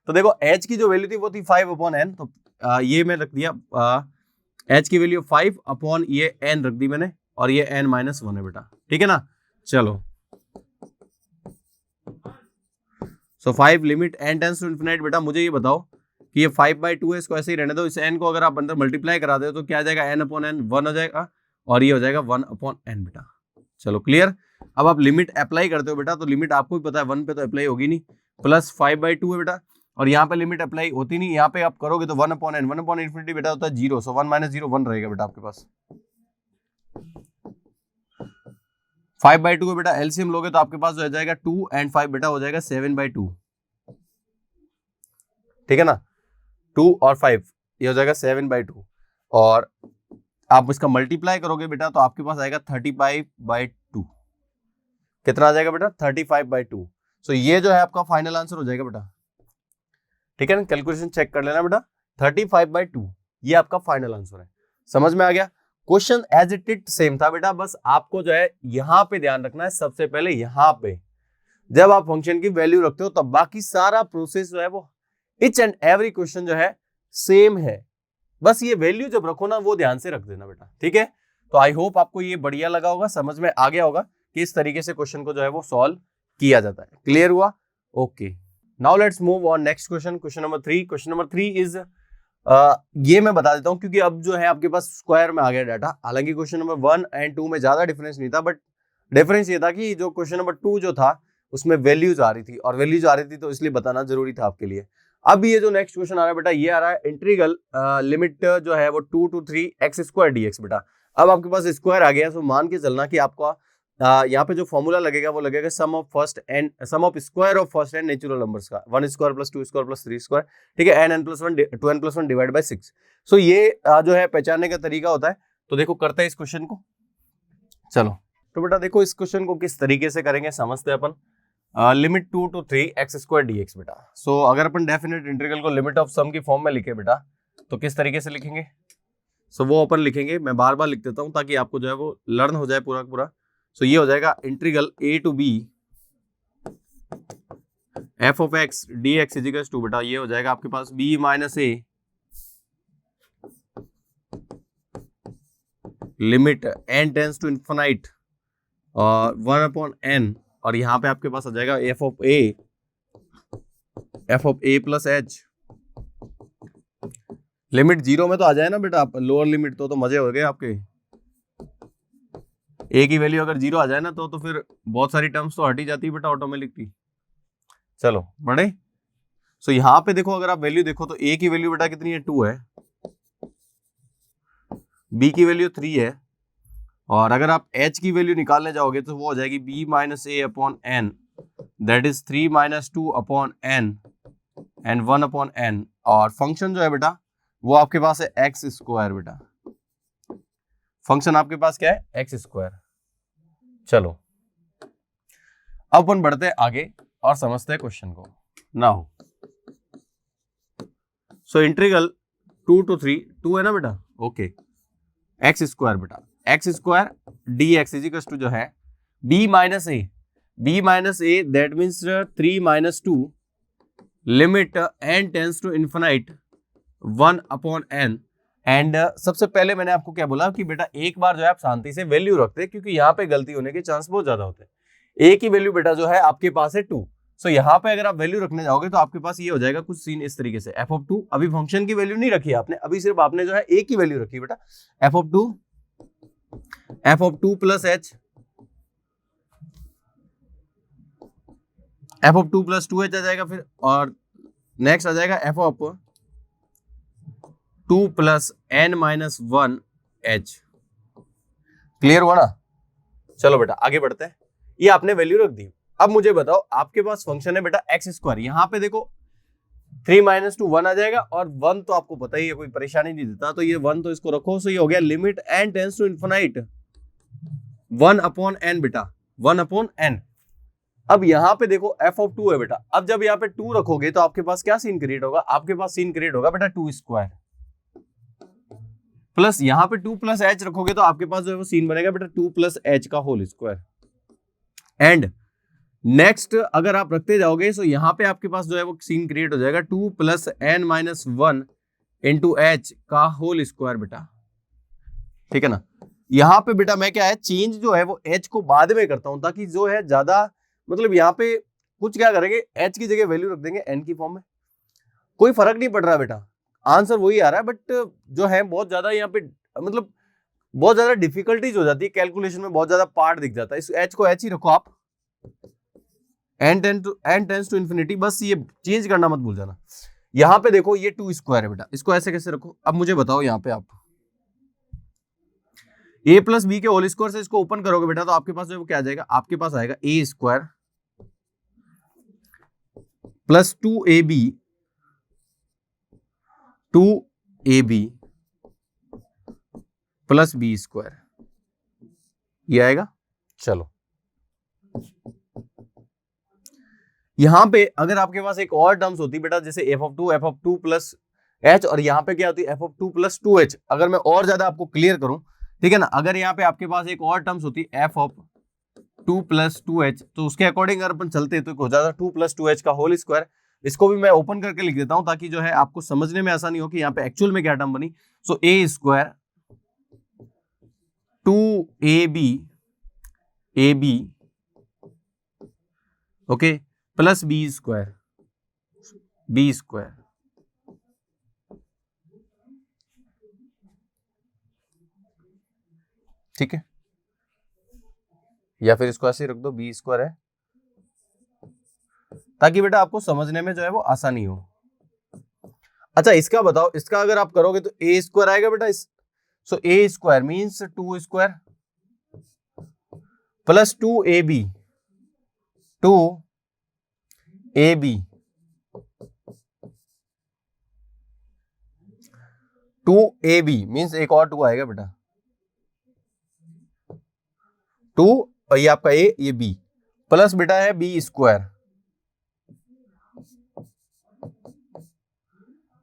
तो देखो h की जो वैल्यू थी वो थी 5/n, तो ये मैं रख दिया h की वैल्यू 5 ये n रख दी मैंने, और ये n-1 है बेटा, ठीक है ना। चलो so 5 limit n tends to infinite बेटा, मुझे ये बताओ कि ये 5/2 है, इसको ऐसे ही रहने दो, इस n को अगर आप अंदर मल्टीप्लाई करा दे तो क्या आ जाएगा, n/n 1 हो जाएगा, और ये हो जाएगा 1/n बेटा। चलो क्लियर। अब आप लिमिट अप्लाई करते हो बेटा, तो लिमिट आपको भी पता है 1 पे तो अप्लाई होगी नहीं, प्लस 5/2 है बेटा, और यहाँ पे लिमिट अप्लाई होती नहीं, यहाँ पे आप करोगे तो 1/n 1/∞ बेटा होता है 0, सो 1 - 0 1 रहेगा बेटा आपके पास। 5/2 को बेटा एलसीएम लोगे तो आपके पास हो जाएगा 2 एंड 5 बेटा हो जाएगा 7/2, ठीक है ना, 2 और 5 ये हो जाएगा 7/2, और आप इसका मल्टीप्लाई करोगे बेटा तो आपके पास आएगा 35/2, कितना आ जाएगा बेटा 35/2। सो ये जो है आपका फाइनल आंसर हो जाएगा बेटा, ठीक है ना, कैलकुलेशन चेक कर लेना बेटा, 35/2 ये आपका फाइनल आंसर है। समझ में आ गया, question as it it same था बेटा, बस आपको जो है यहां पे ध्यान रखना है, सबसे पहले यहां पे जब आप फंक्शन की वैल्यू रखते हो तब बाकी सारा प्रोसेस जो है वो इच एंड एवरी क्वेश्चन जो है सेम है, बस ये वैल्यू जब रखो ना वो ध्यान से रख देना बेटा, ठीक है। तो आई होप आपको ये बढ़िया लगा होगा, समझ में आ गया होगा कि इस तरीके से क्वेश्चन को जो है वो सॉल्व किया जाता है। क्लियर हुआ? Okay, now let's move on next question, question number 3। Question number 3 is ये मैं बता देता हूं क्योंकि अब जो है आपके पास स्क्वायर में आ गया डाटा, हालांकि क्वेश्चन नंबर 1 एंड 2 में ज्यादा डिफरेंस नहीं था, बट डिफरेंस ये था कि जो क्वेश्चन नंबर 2 जो था उसमें वैल्यूज आ रही थी, और वैल्यूज आ रही थी तो इसलिए बताना जरूरी था आपके लिए। अब ये जो नेक्स्ट क्वेश्चन आ रहा है बेटा, ये आ रहा है इंटीग्रल लिमिट जो है वो 2 to 3 x स्क्वायर dx बेटा। अब आपके पास स्क्वायर आ गया, तो मान के चलना कि आपका यहाँ पे जो फॉर्मूला लगेगा वो लगेगा sum of square of first and natural numbers का, 1 square plus 2 square plus 3 square, ठीक है, n plus 1 2n plus 1 divide by 6। So ये जो है पहचानने का तरीका होता है। तो देखो करते हैं इस क्वेश्चन को। चलो तो बेटा देखो इस क्वेश्चन को किस तरीके से करेंगे समझते हैं अपन। Limit 2 to 3 x square dx बेटा। सो अगर अपन डेफिनेट इंटीग्रल को लिमिट ऑफ सम की फॉर्म में लिखे बेटा, तो किस तरीके से लिखेंगे? सो वो अपन लिखेंगे, मैं बार बार लिख देता हूं ताकि आपको जो है वो लर्न हो जाए पूरा पूरा। सो ये हो जाएगा integral a to b f of x dx is equal to बेटा, ये हो जाएगा आपके पास b minus a limit n tends to infinite और 1 अपॉन n, और यहाँ पे आपके पास आ जाएगा f of a plus h। Limit 0 में तो आ जाए ना बेटा, लोअर लिमिट तो मजे हो गए आपके। a की वैल्यू अगर 0 आ जाए ना तो फिर बहुत सारी टर्म्स तो हट ही जाती है बेटा ऑटोमेटिकली। चलो बढ़े। सो यहाँ पे देखो अगर आप वैल्यू देखो तो a की वैल्यू बेटा कितनी है, 2 है, b की वैल्यू 3 है, और अगर आप h की वैल्यू निकालने जाओगे तो वो हो जाएगी b minus a upon n, that is 3 minus 2 upon n and 1 upon n। और फंक्शन जो है बेटा वो आपके पास है एक्स स्क्वायर बेटा। फंक्शन आपके पास क्या है, एक्स स्क्वायर। चलो अब अपन बढ़ते हैं आगे और समझते हैं क्वेश्चन को। नाउ सो इंटीग्रल 2 to 3, 2 है ना बेटा, ओके, एक्स स्क्वायर बेटा, X square D X is equal to जो है b minus A that means 3 minus 2 limit n tends to infinite 1 upon n। And सबसे पहले मैंने आपको क्या बोला कि बेटा एक बार जो है आप शांति से वैल्यू रखते हैं, क्योंकि यहाँ पे गलती होने के चांस बहुत ज्यादा होते हैं। a की वैल्यू बेटा जो है आपके पास है 2। सो यहाँ पे अगर आप वैल्यू रखने जाओगे तो आपके पास ये हो जाएगा कुछ सीन इस तरीके से, f ऑफ 2। अभी फंक्शन की वैल्यू नहीं रखी आपने, अभी सिर्फ आपने जो है a की वैल्यू रखी बेटा, f of 2 plus h, f of 2 plus 2h आ जाएगा फिर, और नेक्स्ट आ जाएगा f of 2 plus n minus 1 h। Clear हुआ ना? चलो बेटा आगे बढ़ते हैं। ये आपने वैल्यू रख दी। अब मुझे बताओ आपके पास फंक्शन है बेटा एक्स स्क्वायर, यहाँ पे देखो 3 माइनस 2 1 आ जाएगा, और 1 तो आपको पता ही है कोई परेशानी नहीं देता, तो ये 1 तो इसको रखो। सो ये हो गया limit n tends to infinite 1 upon n बेटा, 1 अपॉन n। अब यहाँ पे देखो f ऑफ 2 है बेटा, अब जब यहाँ पे 2 रखोगे तो आपके पास क्या सीन क्रिएट होगा, आपके पास सीन क्रिएट होगा बेटा 2 स्क्वायर, प्लस यहाँ पे 2 प्लस h रखोगे तो आपके पास जो है वो सीन बनेगा बेटा 2 प्लस h का होल स्क्वायर। एंड नेक्स्ट अगर आप रखते जाओगे तो यहाँ पे आपके पास जो है वो सीन क्रिएट हो जाएगा 2 plus n minus 1 into h का होल स्क्वायर बेटा, ठीक है ना। यहाँ पे बेटा मैं क्या है चेंज जो है वो h को बाद में करता हूं, ताकि जो है ज्यादा मतलब यहाँ पे कुछ क्या करेंगे, h की जगह वैल्यू रख देंगे n की फॉर्म में, कोई फर्क नहीं पड़ रहा बेटा, आंसर वही आ रहा है। बट जो है बहुत ज्यादा यहाँ पे मतलब बहुत ज्यादा डिफिकल्टीज हो जाती है कैलकुलेशन में, बहुत ज्यादा पार्ट दिख जाता है। इस h को h ही रखो आप, n टेंस टू इन्फिनिटी, बस ये चेंज करना मत भूल जाना। यहाँ पे देखो ये 2 स्क्वायर है बेटा, इसको ऐसे कैसे रखो। अब मुझे बताओ यहाँ पे आप a प्लस बी के होल स्क्वायर से इसको ओपन करोगे बेटा, तो आपके पास जो क्या आ जाएगा, आपके पास आएगा a square plus 2ab plus B square, ये आएगा। चलो यहां पे अगर आपके पास एक और टर्म्स होती बेटा, जैसे f ऑफ 2 प्लस h, और यहाँ पे क्या होती है f ऑफ 2 प्लस 2h, अगर मैं और ज्यादा आपको क्लियर करूं, ठीक है ना, अगर यहाँ पे आपके पास एक और टर्म्स होती f ऑफ 2 प्लस 2h, तो उसके अकॉर्डिंग अगर अपन चलते तो हो जाता 2 प्लस 2h का होल स्क्वायर। इसको भी मैं ओपन करके लिख देता हूं ताकि जो है आपको समझने में आसानी हो कि यहाँ पे एक्चुअल में क्या टर्म बनी। So a square 2ab okay plus B square ठीक है, या फिर इसको ऐसे रख दो बी स्क्वायर है, ताकि बेटा आपको समझने में जो है वो आसानी हो। अच्छा इसका बताओ, इसका अगर आप करोगे तो ए स्क्वायर आएगा बेटा। So A square means 2 square plus 2ab 2ab 2ab means एक और 2 आएगा बेटा, 2 और ये आपका ए, ये बी, प्लस बेटा है बी स्क्वायर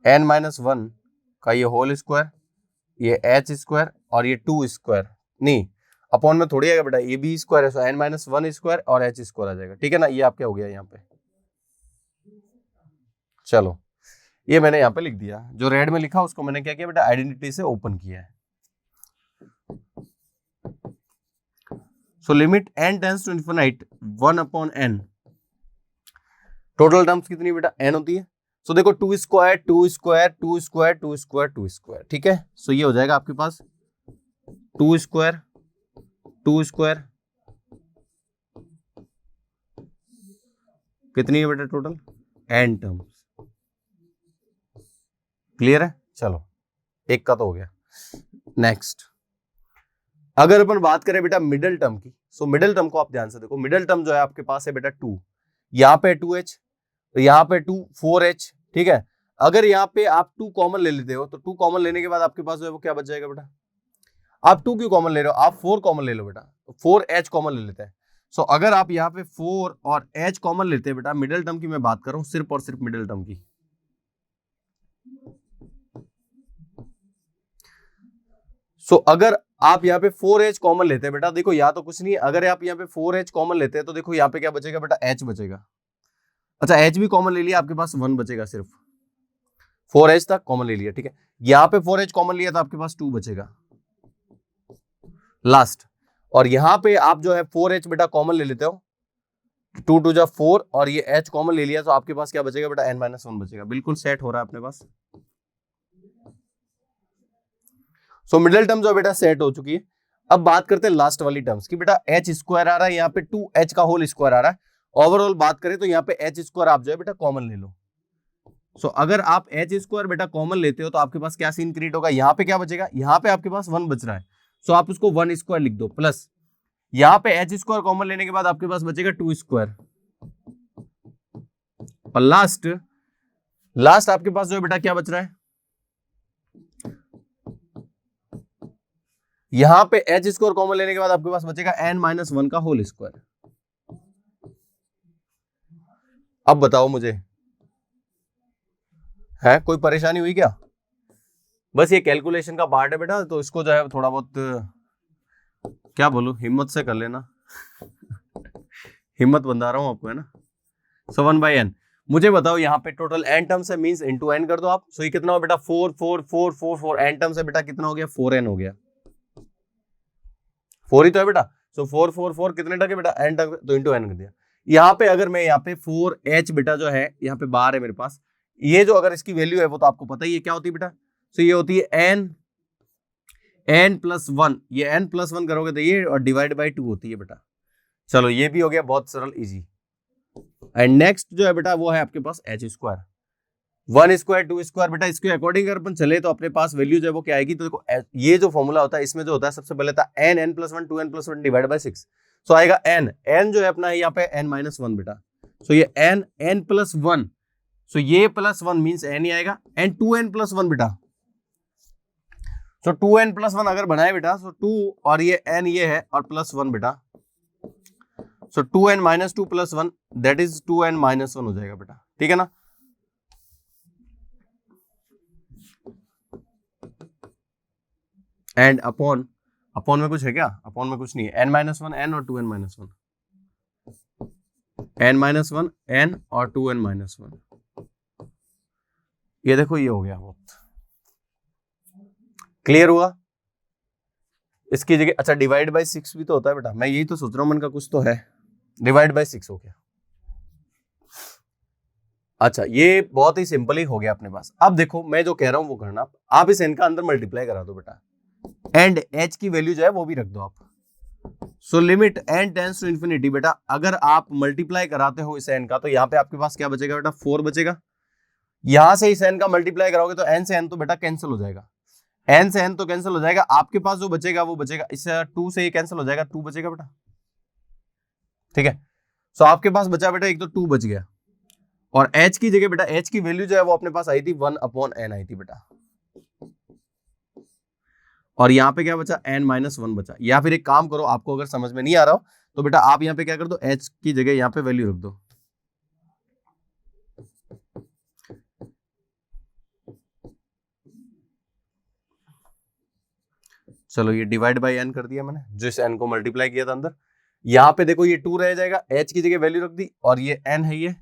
n-1 का ये होल स्क्वायर, ये h स्क्वायर और ये 2 स्क्वायर, नहीं अपॉन में थोड़ी आएगा बेटा, ये बी स्क्वायर है, सो n-1 स्क्वायर और h स्क्वायर आ जाएगा, ठीक है ना। ये आपका हो गया यहाँ पे। चलो ये मैंने यहाँ पे लिख दिया, जो रेड में लिखा उसको मैंने क्या किया बेटा, आइडेंटिटी से ओपन किया है। So limit n tends to infinite 1/n, total terms कितनी बेटा n होती है। सो देखो 2 square 2 square 2 square 2 square 2 square, ठीक है। सो ये हो जाएगा आपके पास 2 स्क्वायर 2 स्क्वायर, कितनी है बेटा टोटल n टर्म्स, क्लियर है। चलो एक का तो हो गया। नेक्स्ट अगर अपन बात करें बेटा मिडिल टर्म की, सो मिडिल टर्म को आप ध्यान से देखो। मिडिल टर्म जो है आपके पास है बेटा 2, यहाँ पे 2h, तो यहाँ पे 4h, ठीक है। अगर यहाँ पे आप 2 कॉमन ले लेते हो तो 2 कॉमन लेने के बाद आपके पास जो है वो क्या बच जाएगा बेटा, आप 2 क्यों कॉमन ले रहे हो, आप 4 कॉमन ले लो बेटा, तो 4h कॉमन ले लेते हैं। सो अगर आप यहाँ पे 4 और h कॉमन लेते हैं बेटा, मिडिल टर्म की मैं बात कर रहा हूँ, सिर्फ और सिर्फ मिडिल टर्म की। सो अगर आप यहाँ पे 4h कॉमन लेते हैं बेटा, देखो यहाँ तो कुछ नहीं है, अगर आप यहाँ पे 4h कॉमन लेते हैं तो देखो यहाँ पे क्या बचेगा बेटा, h बचेगा। अच्छा h भी कॉमन ले लिया, आपके पास 1 बचेगा, सिर्फ 4h तक कॉमन ले लिया, ठीक है। यहाँ पे 4h कॉमन लिया तो आपके पास 2 बचेगा लास्ट, और यहाँ पे आप जो है 4h बेटा कॉमन ले लेते हो, 2 2 जा 4 और ये h कॉमन ले लिया तो आपके पास क्या बचेगा बेटा, n-1 बचेगा। बिल्कुल सेट हो रहा है अपने पास। सो मिडिल टर्म जो बेटा सेट हो चुकी है। अब बात करते हैं लास्ट वाली टर्म्स की बेटा, h स्क्वायर आ रहा है, यहाँ पे 2h का होल स्क्वायर आ रहा है। ओवरऑल बात करें तो यहाँ पे h स्क्वायर आप जो है बेटा कॉमन ले लो। सो अगर आप h स्क्वायर बेटा कॉमन लेते हो तो आपके पास क्या सीन क्रिएट होगा, यहाँ पे क्या बचेगा, यहाँ पे आपके पास 1 बच रहा है, सो आप उसको 1 स्क्वायर लिख दो, प्लस यहाँ पे h स्क्वायर कॉमन लेने के बाद आपके पास बचेगा 2 स्क्वायर, और लास्ट आपके पास जो है बेटा क्या बच रहा है, यहां पे h स्क्वायर कॉमन लेने के बाद आपके पास बचेगा n-1 का होल स्क्वायर। अब बताओ मुझे, है कोई परेशानी हुई क्या। बस ये कैलकुलेशन का पार्ट है बेटा, तो इसको जो है थोड़ा बहुत क्या बोलूं, हिम्मत से कर लेना। हिम्मत बंधा रहा हूं आपको, है ना। सो 1/n मुझे बताओ, यहाँ पे टोटल n टर्म्स है, मींस इनटू n कर दो आप। सो ये कितना हो बेटा, 4 4 4 4 4 n टर्म्स है बेटा, कितना हो गया, 4n हो गया, 4 ही तो है बेटा। सो 4 4 4 कितने टर्म है बेटा, n टर्म, तो इंटू n कर दिया। यहाँ पे अगर मैं यहाँ पे 4h बेटा जो है यहाँ पे बाहर है मेरे पास, ये जो अगर इसकी वैल्यू है वो तो आपको पता ही है क्या होती है बेटा। सो ये होती है n+1, ये n+1 करोगे तो ये, और डिवाइड बाई 2 होती है बेटा। चलो ये भी हो गया बहुत सरल, इजी। एंड नेक्स्ट जो है बेटा वो है आपके पास h स्क्वायर, 1 स्क्वायर 2 स्क्वायर बेटा, इसके अकॉर्डिंग अगर अपन चले तो अपने पास वैल्यू जो है वो क्या आएगी, तो देखो ये जो फॉर्मूला होता है इसमें जो होता है सबसे पहले था n+1 2n+1 डिवाइड बाई 6। सो आएगा n जो है अपना यहाँ पे n-1 बेटा। सो ये n+1, सो ये +1 मींस n ही आएगा, एंड 2n+1 बेटा। सो 2n+1 अगर बनाए बेटा, सो 2 और ये n ये है और +1 बेटा, सो 2n-2 + 1 दैट इज 2n-1 हो जाएगा बेटा, ठीक है ना। एंड अपॉन में कुछ है क्या, अपॉन में कुछ नहीं है, n-1 n और 2n-1, n-1 n और 2n-1, ये देखो ये हो गया, बहुत क्लियर हुआ। इसकी जगह अच्छा डिवाइड बाई 6 भी तो होता है बेटा, मैं यही तो सोच रहा हूँ, मन का कुछ तो है, डिवाइड बाई 6 हो गया। अच्छा ये बहुत ही सिंपल ही हो गया अपने पास। अब देखो मैं जो कह रहा हूं वो करना, आप इस n का अंदर मल्टीप्लाई करा दो बेटा, एंड h की वैल्यू जो है वो भी रख दो आप। So limit n tends to infinity बेटा, अगर आप मल्टीप्लाई कराते हो इस n का तो यहाँ पे आपके पास क्या बचेगा बेटा, 4 बचेगा, यहां से इस n का मल्टीप्लाई कराओगे तो n से n तो बेटा कैंसिल हो जाएगा, n से n तो कैंसिल हो जाएगा, आपके पास जो बचेगा वो बचेगा, इससे 2 से ये कैंसिल हो जाएगा, 2 बचेगा बेटा, ठीक है। सो आपके पास बचा बेटा एक तो 2 बच गया, और h की जगह बेटा h की वैल्यू जो है वो अपने पास आई थी 1/n आई थी बेटा, और यहाँ पे क्या बचा n-1 बचा। या फिर एक काम करो, आपको अगर समझ में नहीं आ रहा हो तो बेटा आप यहाँ पे क्या कर दो, h की जगह यहाँ पे वैल्यू रख दो, चलो ये डिवाइड बाय n कर दिया मैंने, जो इस n को मल्टीप्लाई किया था अंदर। यहाँ पे देखो ये 2 रह जाएगा, h की जगह वैल्यू रख दी, और ये n है ये,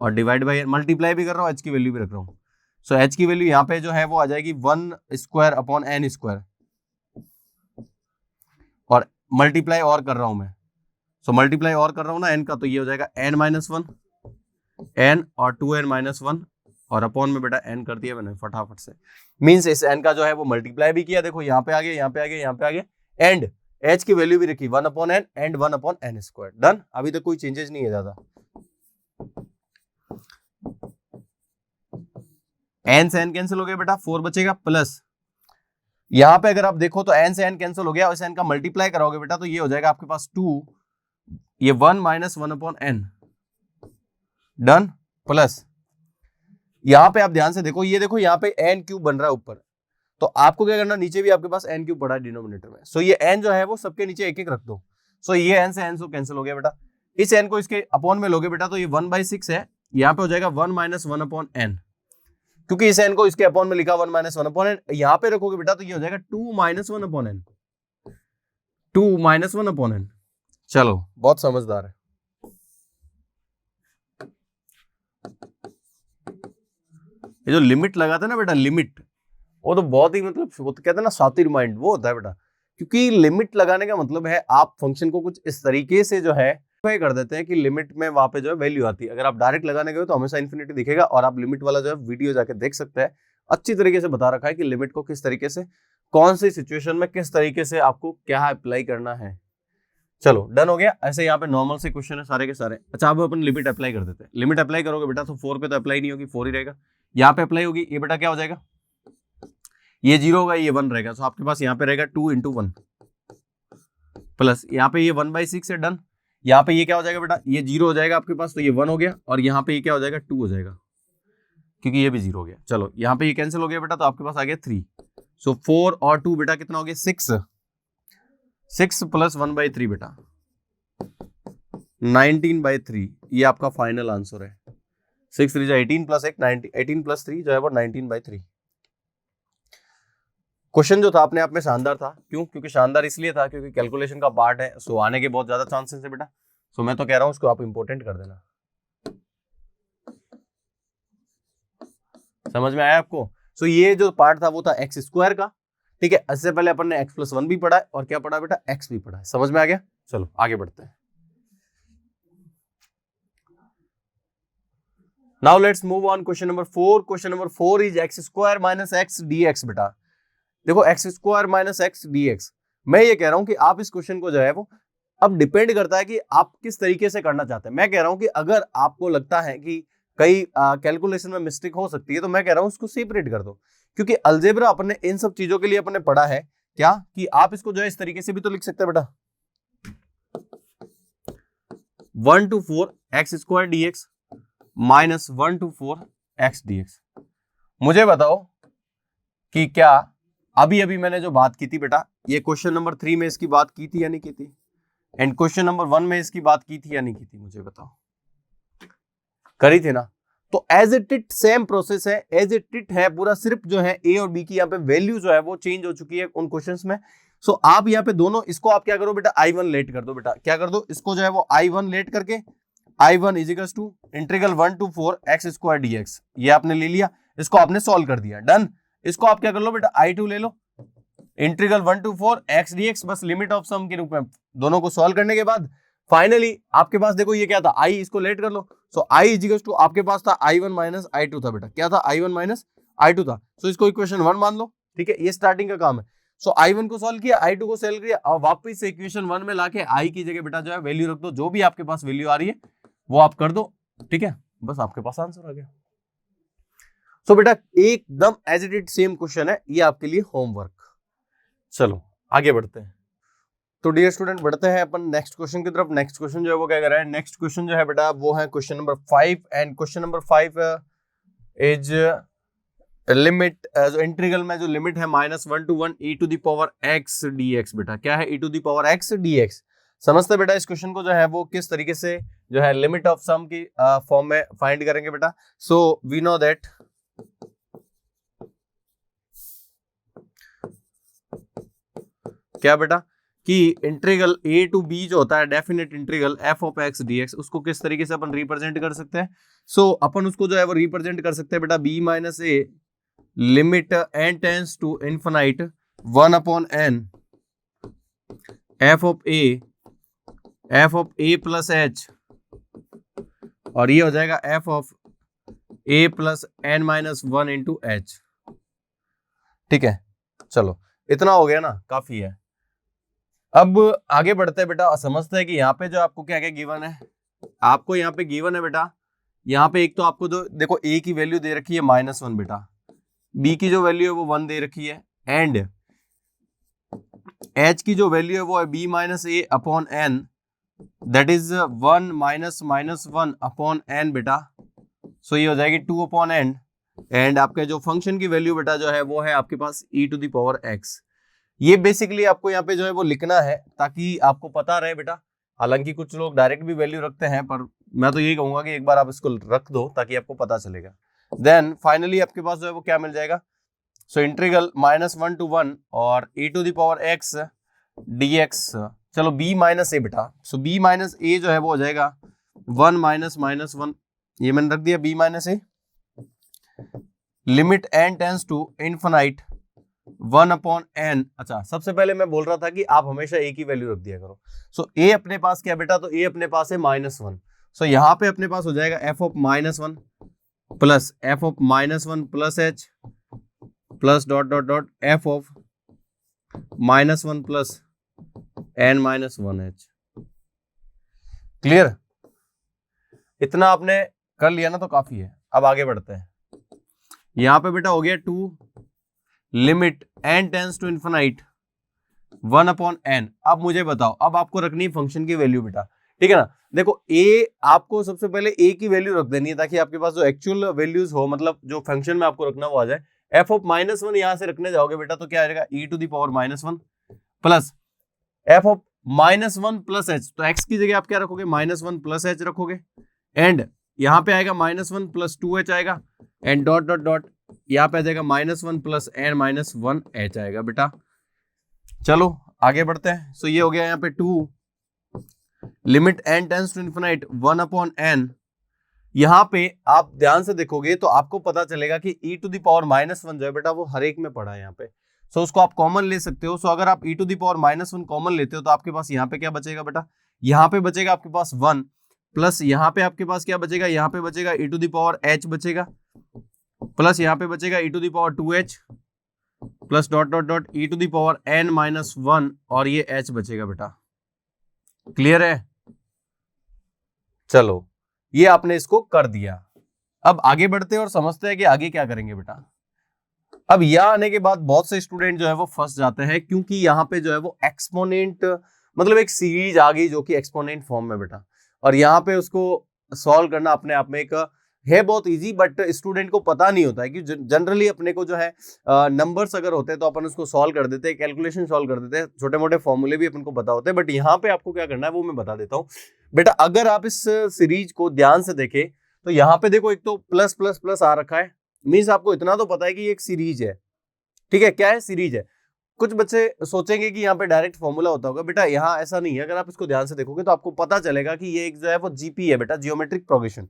और डिवाइड बाय मल्टीप्लाई भी कर रहा हूँ, h की वैल्यू भी रख रहा हूँ। सो h की वैल्यू यहाँ पे जो है वो आ जाएगी 1/n², और मल्टीप्लाई और कर रहा हूं मैं, सो मल्टीप्लाई और कर रहा हूं ना n का, तो ये हो जाएगा n-1 n और 2n-1, और अपॉन में बेटा n कर दिया मैंने फटाफट से, मींस इस n का जो है वो मल्टीप्लाई भी किया, देखो यहाँ पे आ गया, यहाँ पे आ गया, यहाँ पे आ गया, एंड h की वैल्यू भी रखी 1/n एंड 1/n²। डन, अभी तक कोई चेंजेस नहीं है ज्यादा। n से n कैंसिल हो गया बेटा, 4 बचेगा, प्लस यहाँ पे अगर आप देखो तो n से n कैंसिल हो गया, और इस n का मल्टीप्लाई कराओगे बेटा तो ये हो जाएगा आपके पास 2, ये 1 - 1/n, डन, प्लस यहाँ पे आप ध्यान से देखो, ये देखो यहाँ पे n क्यूब बन रहा है ऊपर, तो आपको क्या करना, नीचे भी आपके पास n क्यूब पड़ा है डिनोमिनेटर में, सो ये n जो है वो सबके नीचे एक एक रख दो। सो ये n से n सो कैंसिल हो गया बेटा, इस n को इसके अपॉन में लोगे बेटा तो ये 1/6 है, यहाँ पे हो जाएगा 1 - 1/n, क्योंकि इस n को इसके अपॉन में लिखा 1 - 1/n, यहाँ पे रखोगे बेटा तो ये हो जाएगा 2 - 1/n, 2 - 1/n। चलो बहुत समझदार है। ये जो लिमिट लगाते हैं ना बेटा, लिमिट, वो तो बहुत ही मतलब वो तो कहते हैं ना शातिर माइंड, वो होता है बेटा, क्योंकि लिमिट लगाने का मतलब है आप फंक्शन को कुछ इस तरीके से जो है कर देते हैं कि लिमिट में वहां पे जो है वैल्यू आती है। अगर आप डायरेक्ट लगाने गए तो हमेशा इन्फिनिटी दिखेगा, और आप लिमिट वाला जो है वीडियो जाके देख सकते हैं, अच्छी तरीके से बता रखा है कि लिमिट को किस तरीके से, कौन सी सिचुएशन में किस तरीके से आपको क्या अप्लाई करना है। चलो डन हो गया। ऐसे यहाँ पे नॉर्मल से क्वेश्चन है सारे के सारे। अच्छा अब अपन लिमिट अप्लाई कर देते हैं। लिमिट अप्लाई करोगे बेटा तो 4 पे तो अप्लाई नहीं होगी, 4 ही रहेगा, यहाँ पे अप्लाई होगी, ये बेटा क्या हो जाएगा, ये 0 होगा, ये 1 रहेगा, तो आपके पास यहाँ पे रहेगा 2 × 1 प्लस यहाँ पे ये 1/6 है, डन। यहाँ पे ये क्या हो जाएगा बेटा, ये 0 हो जाएगा आपके पास, तो ये 1 हो गया, और यहाँ पे ये क्या हो जाएगा 2 हो जाएगा, क्योंकि ये भी 0 हो गया। चलो यहाँ पे ये कैंसिल हो गया बेटा, तो आपके पास आ गया 3, सो 4 और 2 बेटा कितना हो गया 6, 6 + 1/3 बेटा 19/3, ये आपका फाइनल आंसर है। 6 3 18 + 1 19, 18 + 3 जो है वो 19/3। क्वेश्चन जो था अपने आप में शानदार था, क्यों, क्योंकि शानदार इसलिए था क्योंकि कैलकुलेशन का पार्ट है, सो आने के बहुत ज्यादा चांसेस है बेटा, सो मैं तो कह रहा हूं उसको आप इंपॉर्टेंट कर देना। समझ में आया आपको? सो ये जो पार्ट था वो था x² का, ठीक है। इससे पहले अपन ने x+1 भी पढ़ा है, और क्या पढ़ा बेटा, x भी पढ़ा है। समझ में आ गया? चलो आगे बढ़ते हैं। Now let's move on question number 4। Question number 4 is x² - x dx बेटा। देखो x² - x dx, मैं ये कह रहा हूं कि आप इस क्वेश्चन को जो है वो, अब डिपेंड करता है कि आप किस तरीके से करना चाहते हैं। मैं कह रहा हूं कि अगर आपको लगता है कि कई कैलकुलेशन में मिस्टेक हो सकती है, तो मैं कह रहा हूं उसको सेपरेट कर दो, क्योंकि अलजेब्रा अपने इन सब चीजों के लिए अपने पढ़ा है क्या, कि आप इसको जो है इस तरीके से भी तो लिख सकते हैं बेटा, 1 to 4 x² dx - 1 to 4 x dx। मुझे बताओ कि क्या अभी अभी मैंने जो बात की थी बेटा, ये क्वेश्चन नंबर 3 में इसकी बात की थी या नहीं की थी, एंड क्वेश्चन नंबर 1 में इसकी बात की थी या नहीं की थी, मुझे बताओ। करी थी ना? तो as it it same process है, एज इट इट है पूरा, सिर्फ जो है ए और बी की यहाँ पे वैल्यू जो है वो चेंज हो चुकी है उन क्वेश्चंस में। सो आप यहाँ पे दोनों, इसको आप क्या करो बेटा, I1 लेट कर दो बेटा, क्या कर दो, इसको जो है वो I1 लेट करके, I1 = integral 1 to 4 x² dx, ये आपने ले लिया, इसको आपने सॉल्व कर दिया, डन। इसको आप क्या कर लो बेटा, I2 ले लो, इंटीग्रल 1 to 4 x dx, बस लिमिट ऑफ सम के रूप में दोनों को सॉल्व करने के बाद फाइनली आपके पास देखो ये क्या था, I, इसको लेट कर लो, सो I = आपके पास था I1 - I2 था बेटा, क्या था, I1 - I2 था, सो इसको इक्वेशन 1 मान लो, ठीक है, ये स्टार्टिंग का काम है। सो I1 को सॉल्व किया, I2 को सॉल्व किया, और वापस से इक्वेशन 1 में लाके I की जगह बेटा जो है वैल्यू रख दो, जो भी आपके पास वैल्यू आ रही है वो आप कर दो, ठीक है, बस आपके पास आंसर आ गया। सो बेटा एकदम as it is same question है, ये आपके लिए होमवर्क। चलो आगे बढ़ते हैं। तो डियर स्टूडेंट बढ़ते हैं अपन नेक्स्ट क्वेश्चन की तरफ। नेक्स्ट क्वेश्चन जो है वो क्या कह रहा है, नेक्स्ट क्वेश्चन जो है बेटा वो है question number 5 and question number 5 is limit, जो इंटीग्रल में जो लिमिट है -1 to 1 e to the power x dx। बेटा क्या है e to the power x dx? समझते बेटा इस क्वेश्चन को जो है वो किस तरीके से जो है लिमिट ऑफ सम की फॉर्म में फाइंड करेंगे बेटा। सो वी नो दैट क्या बेटा कि इंटीग्रल a टू b जो होता है definite integral f of x dx, उसको किस तरीके से अपन रिप्रेजेंट कर सकते हैं। सो अपन उसको जो है वो रिप्रेजेंट कर सकते हैं बेटा b minus A limit n tends to infinite 1 upon n f of a plus h, और ये हो जाएगा f of a plus n minus 1 into h। ठीक है, चलो इतना हो गया ना, काफी है। अब आगे बढ़ते हैं बेटा, समझते हैं कि यहाँ पे जो आपको क्या क्या गिवन है। आपको यहाँ पे गिवन है बेटा, यहाँ पे एक तो आपको जो देखो a की वैल्यू दे रखी है -1 बेटा, b की जो वैल्यू है वो 1 दे रखी है, एंड h की जो वैल्यू है वो है b minus A upon n, that is 1 minus -1 upon n बेटा। सो ये हो जाएगी 2 अपॉन n, एंड आपके जो फंक्शन की वैल्यू बेटा जो है वो है आपके पास e to the power x। ये बेसिकली आपको यहाँ पे जो है वो लिखना है ताकि आपको पता रहे बेटा। हालांकि कुछ लोग डायरेक्ट भी वैल्यू रखते हैं, पर मैं तो यही कहूंगा कि एक बार आप इसको रख दो ताकि आपको पता चलेगा। देन फाइनली आपके पास जो है वो क्या मिल जाएगा। सो इंटीग्रल -1 to 1 और e to the power x dx। चलो b माइनस ए बेटा, सो b माइनस ए जो है वो हो जाएगा 1 माइनस -1, ये मैंने रख दिया b minus A limit n tends to infinite 1 upon n। अच्छा, सबसे पहले मैं बोल रहा था कि आप हमेशा a की वैल्यू रख दिया करो। सो a अपने पास क्या बेटा, तो a अपने पास है -1। सो यहाँ पे अपने पास हो जाएगा f of -1 plus f of -1 plus h plus dot dot dot f of -1 plus n minus 1h। Clear? इतना आपने कर लिया ना तो काफी है। अब आगे बढ़ते हैं। यहां पे बेटा हो गया 2 limit n tends to infinite 1 upon n। अब मुझे बताओ, अब आपको रखनी फंक्शन की वैल्यू बेटा, ठीक है ना। देखो a, आपको सबसे पहले a की वैल्यू रख देनी है ताकि आपके पास जो एक्चुअल वैल्यूज हो, मतलब जो फंक्शन में आपको रखना वो आ जाए। f ऑफ -1 यहां से रखने जाओगे बेटा तो क्या आ जाएगा e to the power -1 plus f of -1 plus h, तो x की जगह आप क्या रखोगे, -1 प्लस h रखोगे, एंड यहाँ पे आएगा -1 प्लस 2h आएगा, एंड डॉट डॉट डॉट यहाँ पे आ जाएगा -1 प्लस n माइनस 1h आएगा बेटा। चलो आगे बढ़ते हैं। सो ये हो गया यहाँ पे 2 limit n tends to infinite 1 upon n। यहाँ पे आप ध्यान से देखोगे तो आपको पता चलेगा कि e टू द पावर -1 जो है बेटा वो हर एक में पड़ा है यहाँ पे। सो उसको आप कॉमन ले सकते हो। सो अगर आप e to the power -1 common लेते हो तो आपके पास यहाँ पे क्या बचेगा बेटा, यहाँ पे बचेगा आपके पास 1 प्लस यहाँ पे आपके पास क्या बचेगा, यहाँ पे बचेगा e to the power h बचेगा, प्लस यहाँ पे बचेगा e to the power 2h plus dot dot dot e to the power n minus 1, और ये h बचेगा बेटा। क्लियर है? चलो ये आपने इसको कर दिया। अब आगे बढ़ते हैं और समझते हैं कि आगे क्या करेंगे बेटा। अब यहाँ आने के बाद बहुत से स्टूडेंट जो है वो फंस जाते हैं, क्योंकि यहाँ पे जो है वो एक्सपोनेंट, मतलब एक सीरीज आ गई जो कि एक्सपोनेंट फॉर्म में बेटा, और यहाँ पे उसको सॉल्व करना अपने आप में एक है बहुत इजी, बट स्टूडेंट को पता नहीं होता है कि जनरली अपने को जो है नंबर्स अगर होते हैं तो अपन उसको सॉल्व कर देते हैं, कैलकुलेशन सॉल्व कर देते हैं, छोटे मोटे फॉर्मूले भी अपन को पता होते हैं, बट यहाँ पे आपको क्या करना है वो मैं बता देता हूँ बेटा। अगर आप इस सीरीज को ध्यान से देखें तो यहाँ पे देखो एक तो प्लस प्लस प्लस आ रखा है, मीन्स आपको इतना तो पता है कि ये एक सीरीज है। ठीक है, क्या है, सीरीज है। कुछ बच्चे सोचेंगे कि यहाँ पे डायरेक्ट फॉर्मूला होता होगा, बेटा यहाँ ऐसा नहीं है। अगर आप इसको ध्यान से देखोगे तो आपको पता चलेगा कि ये एक जो है वो जीपी है बेटा, जियोमेट्रिक प्रोग्रेशन।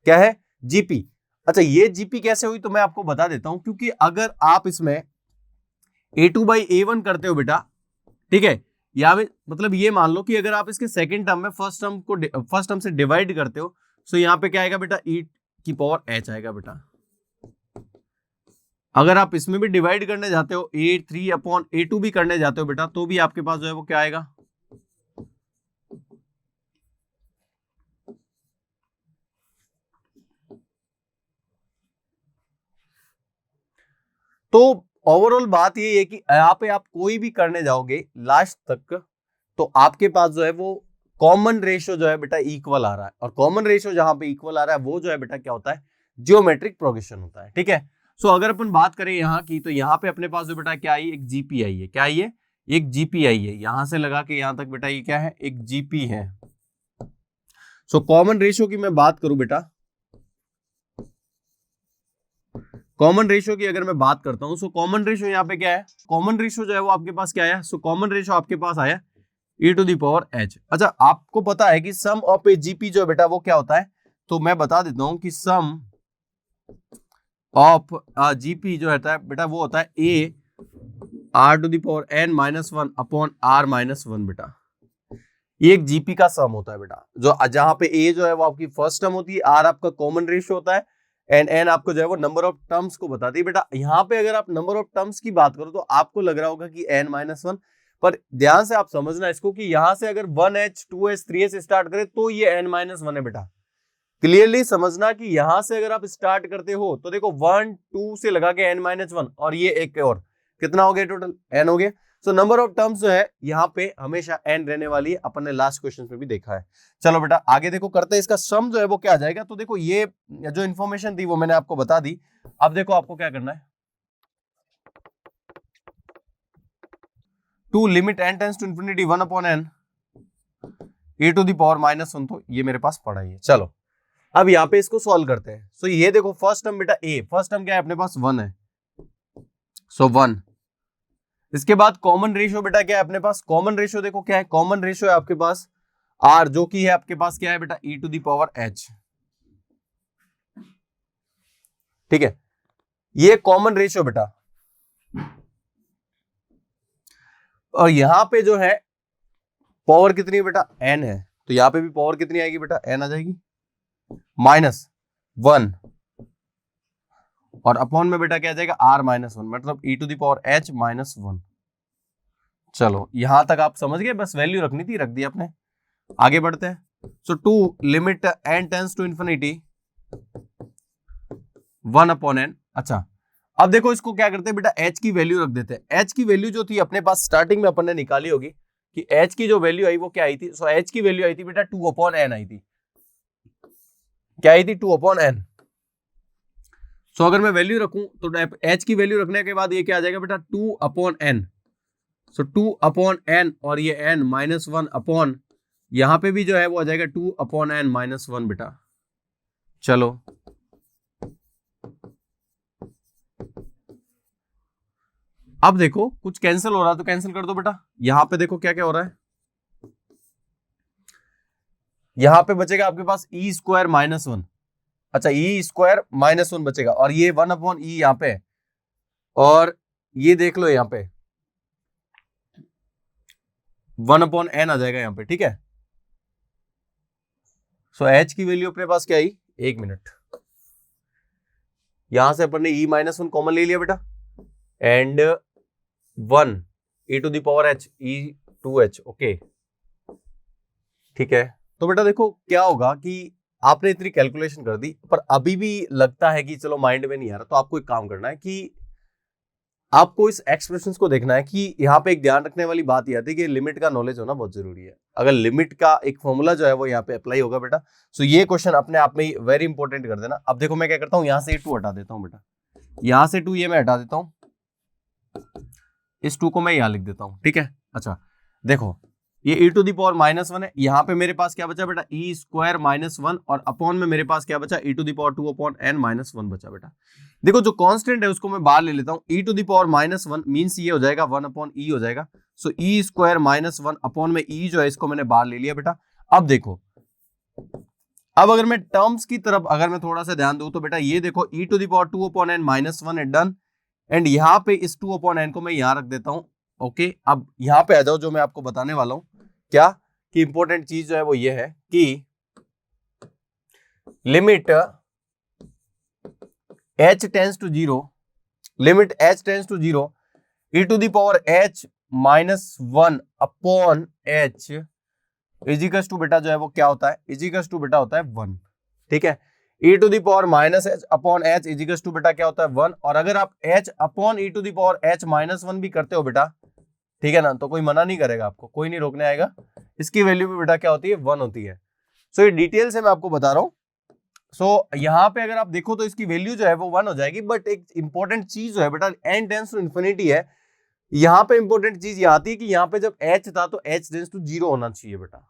क्या है, जीपी। अच्छा, ये जीपी कैसे हुई तो मैं आपको बता देता हूं, क्योंकि अगर आप इसमें a2/a1 करते हो बेटा, ठीक है, या मतलब ये मान लो कि अगर आप इसके सेकंड टर्म में फर्स्ट टर्म से डिवाइड करते हो, तो यहाँ पे क्या आएगा बेटा, e की पावर h आएगा बेटा। अगर आप इसमें भी डिवाइड करने जाते हो, a3/a2 भी करने जाते हो बेटा, तो भी आपके पास जो है वो क्या आएगा, तो ओवरऑल बात ये है कि यहाँ पे आप कोई भी करने जाओगे लास्ट तक तो आपके पास जो है वो कॉमन रेशियो जो है बेटा इक्वल आ रहा है, और कॉमन रेशियो जहां पे इक्वल आ रहा है वो जो है बेटा क्या होता है, जियोमेट्रिक प्रोग्रेशन होता है। ठीक है, सो अगर अपन बात करें यहाँ की, तो यहाँ पे अपने पास जो बेटा क्या आई, एक जीपी आई है। क्या आई है? एक जीपी आई है। यहां से लगा के यहां तक बेटा ये क्या है, एक जीपी है। सो कॉमन रेशियो की मैं बात करूं बेटा, कॉमन रेशियो की अगर मैं बात करता हूं, सो कॉमन रेशियो यहाँ पे क्या है, कॉमन रेशियो जो है वो आपके पास क्या है, सो कॉमन रेशियो आपके पास आया e to the power h। अच्छा, आपको पता है कि सम ऑफ ए जीपी जो है बेटा वो क्या होता है, तो मैं बता देता हूं कि सम ऑफ जीपी जो होता है बेटा वो होता है a r to the power n minus one upon r minus one. बेटा ये एक जीपी का सम होता है बेटा, जो जहां पे a जो है वो आपकी फर्स्ट टर्म होती है, r आपका कॉमन रेशियो होता है, एंड n आपको जो है वो नंबर ऑफ टर्म्स को बताती है। बेटा यहाँ पे अगर आप नंबर ऑफ टर्म्स की बात करो तो आपको लग रहा होगा कि n माइनस वन, पर ध्यान से आप समझना इसको कि यहां से अगर 1h 2h 3h स्टार्ट करें तो ये n माइनस वन है बेटा। क्लियरली समझना कि यहां से अगर आप स्टार्ट करते हो तो देखो 1 2 से लगा के n माइनस वन, और ये एक और कितना हो गया, टोटल n हो गया। सो नंबर ऑफ टर्म्स जो है यहाँ पे हमेशा n रहने वाली है, अपन ने लास्ट क्वेश्चन में भी देखा है। चलो बेटा आगे देखो करते हैं, इसका सम जो है वो क्या आ जाएगा। तो देखो ये जो इन्फॉर्मेशन थी वो मैंने आपको बता दी। अब देखो आपको क्या करना है, to limit n tends to infinity 1 upon n e to the power minus one, तो ये मेरे पास पड़ा ही है। चलो अब यहाँ पे इसको सॉल्व करते हैं। सो ये देखो फर्स्ट टर्म बेटा a, फर्स्ट टर्म क्या है अपने पास 1 है, सो 1। इसके बाद कॉमन रेशियो बेटा क्या है अपने पास, कॉमन रेशियो देखो क्या है, कॉमन रेशियो है आपके पास r, जो कि है आपके पास क्या है बेटा e to the power h। ठीक है, ये कॉमन रेशियो बेटा, और यहां पे जो है पावर कितनी है बेटा, n है, तो यहां पे भी पावर कितनी आएगी बेटा, n आ जाएगी माइनस वन, और अपॉन में बेटा क्या आ जाएगा r माइनस वन, मतलब e to the power h minus one. चलो यहां तक आप समझ गए, बस वैल्यू रखनी थी, रख दी आपने। आगे बढ़ते हैं। So to limit n tends to infinity 1 upon n। अच्छा अब देखो इसको क्या करते हैं बेटा, h की वैल्यू रख देते हैं। h की वैल्यू जो थी अपने पास स्टार्टिंग में अपन ने निकाली होगी कि h की जो वैल्यू आई वो क्या आई थी, सो h की वैल्यू आई थी बेटा 2 अपॉन n आई थी। क्या आई थी, 2 अपॉन n। सो अगर मैं वैल्यू रखूं तो h की वैल्यू रखने के बाद ये क्या आ जाएगा बेटा 2 अपॉन n। सो 2 अपॉन n और ये n माइनस वन अपॉन, यहां पे भी जो है वो आ जाएगा 2 अपॉन n माइनस वन बेटा। चलो अब देखो कुछ कैंसिल हो रहा है तो कैंसिल कर दो बेटा। यहां पे देखो क्या क्या हो रहा है, यहां पे बचेगा आपके पास ई स्क्वायर माइनस वन। अच्छा ई स्क्वायर माइनस वन बचेगा, और ये 1 अपॉन ई यहाँ पे, और ये देख लो यहाँ पे 1 अपॉन एन आ जाएगा यहाँ पे। ठीक है, सो एच की वैल्यू अपने पास क्या आई, एक मिनट, यहां से अपन ने ई माइनस वन कॉमन ले लिया बेटा, and 1 e to the power h e to h। Okay ठीक है, तो बेटा देखो क्या होगा कि आपने इतनी कैलकुलेशन कर दी पर अभी भी लगता है कि चलो माइंड में नहीं आ रहा, तो आपको एक काम करना है कि आपको इस एक्सप्रेशंस को देखना है कि यहाँ पे एक ध्यान रखने वाली बात यह आती है कि लिमिट का नॉलेज होना बहुत जरूरी है। अगर लिमिट का एक फॉर्मूला जो है वो यहाँ पे अप्लाई होगा बेटा, सो ये क्वेश्चन अपने आप में ही वेरी इंपॉर्टेंट कर देना। अब देखो मैं क्या करता हूँ, यहाँ से 2 हटा देता हूँ बेटा, यहाँ से 2 ये मैं हटा देता हूँ, इस 2 को मैं यहाँ लिख देता हूँ। ठीक है, अच्छा देखो ये e to the power minus one है, यहाँ पे मेरे पास क्या बचा बेटा e स्क्वायर माइनस वन, और अपॉन में मेरे पास क्या बचा e to the power 2 upon n minus one बचा बेटा। देखो जो कांस्टेंट है उसको मैं बाहर ले लेता हूँ, e to the power minus one means ये हो जाएगा 1 अपॉन e हो जाएगा। So e square minus one upon में e जो है इसको मैंने बाहर ले लिया बेटा। अब देखो, अब अगर मैं टर्म्स की तरफ अगर मैं थोड़ा सा ध्यान दूं तो बेटा ये देखो e to the power 2 upon n minus one है डन, एंड यहाँ पे इस 2 अपॉन n को मैं यहाँ रख देता हूँ। ओके अब यहाँ पे आ जाओ, जो मैं आपको बताने वाला हूँ क्या कि इंपॉर्टेंट चीज जो है वो ये है कि limit h tends to zero, limit h tends to zero e to the power h minus one upon h equals to बेटा जो है वो क्या होता है, इजिकल्स टू बेटा होता है 1। ठीक है, e to the power minus h upon h is equal to बेटा क्या होता है 1, और अगर आप h upon e to the power h minus 1 भी करते हो बेटा, ठीक है ना, तो कोई मना नहीं करेगा आपको, कोई नहीं रोकने आएगा, इसकी वैल्यू भी बेटा क्या होती है 1 होती है। सो ये डिटेल से मैं आपको बता रहा हूँ। सो यहाँ पे अगर आप देखो तो इसकी वैल्यू जो है वो 1 हो जाएगी, बट एक इंपॉर्टेंट चीज जो है बेटा n टेंस टू इन्फिनिटी है, यहाँ पे इंपॉर्टेंट चीज ये आती है कि यहाँ पे जब h था तो h टेंस टू 0 होना चाहिए बेटा।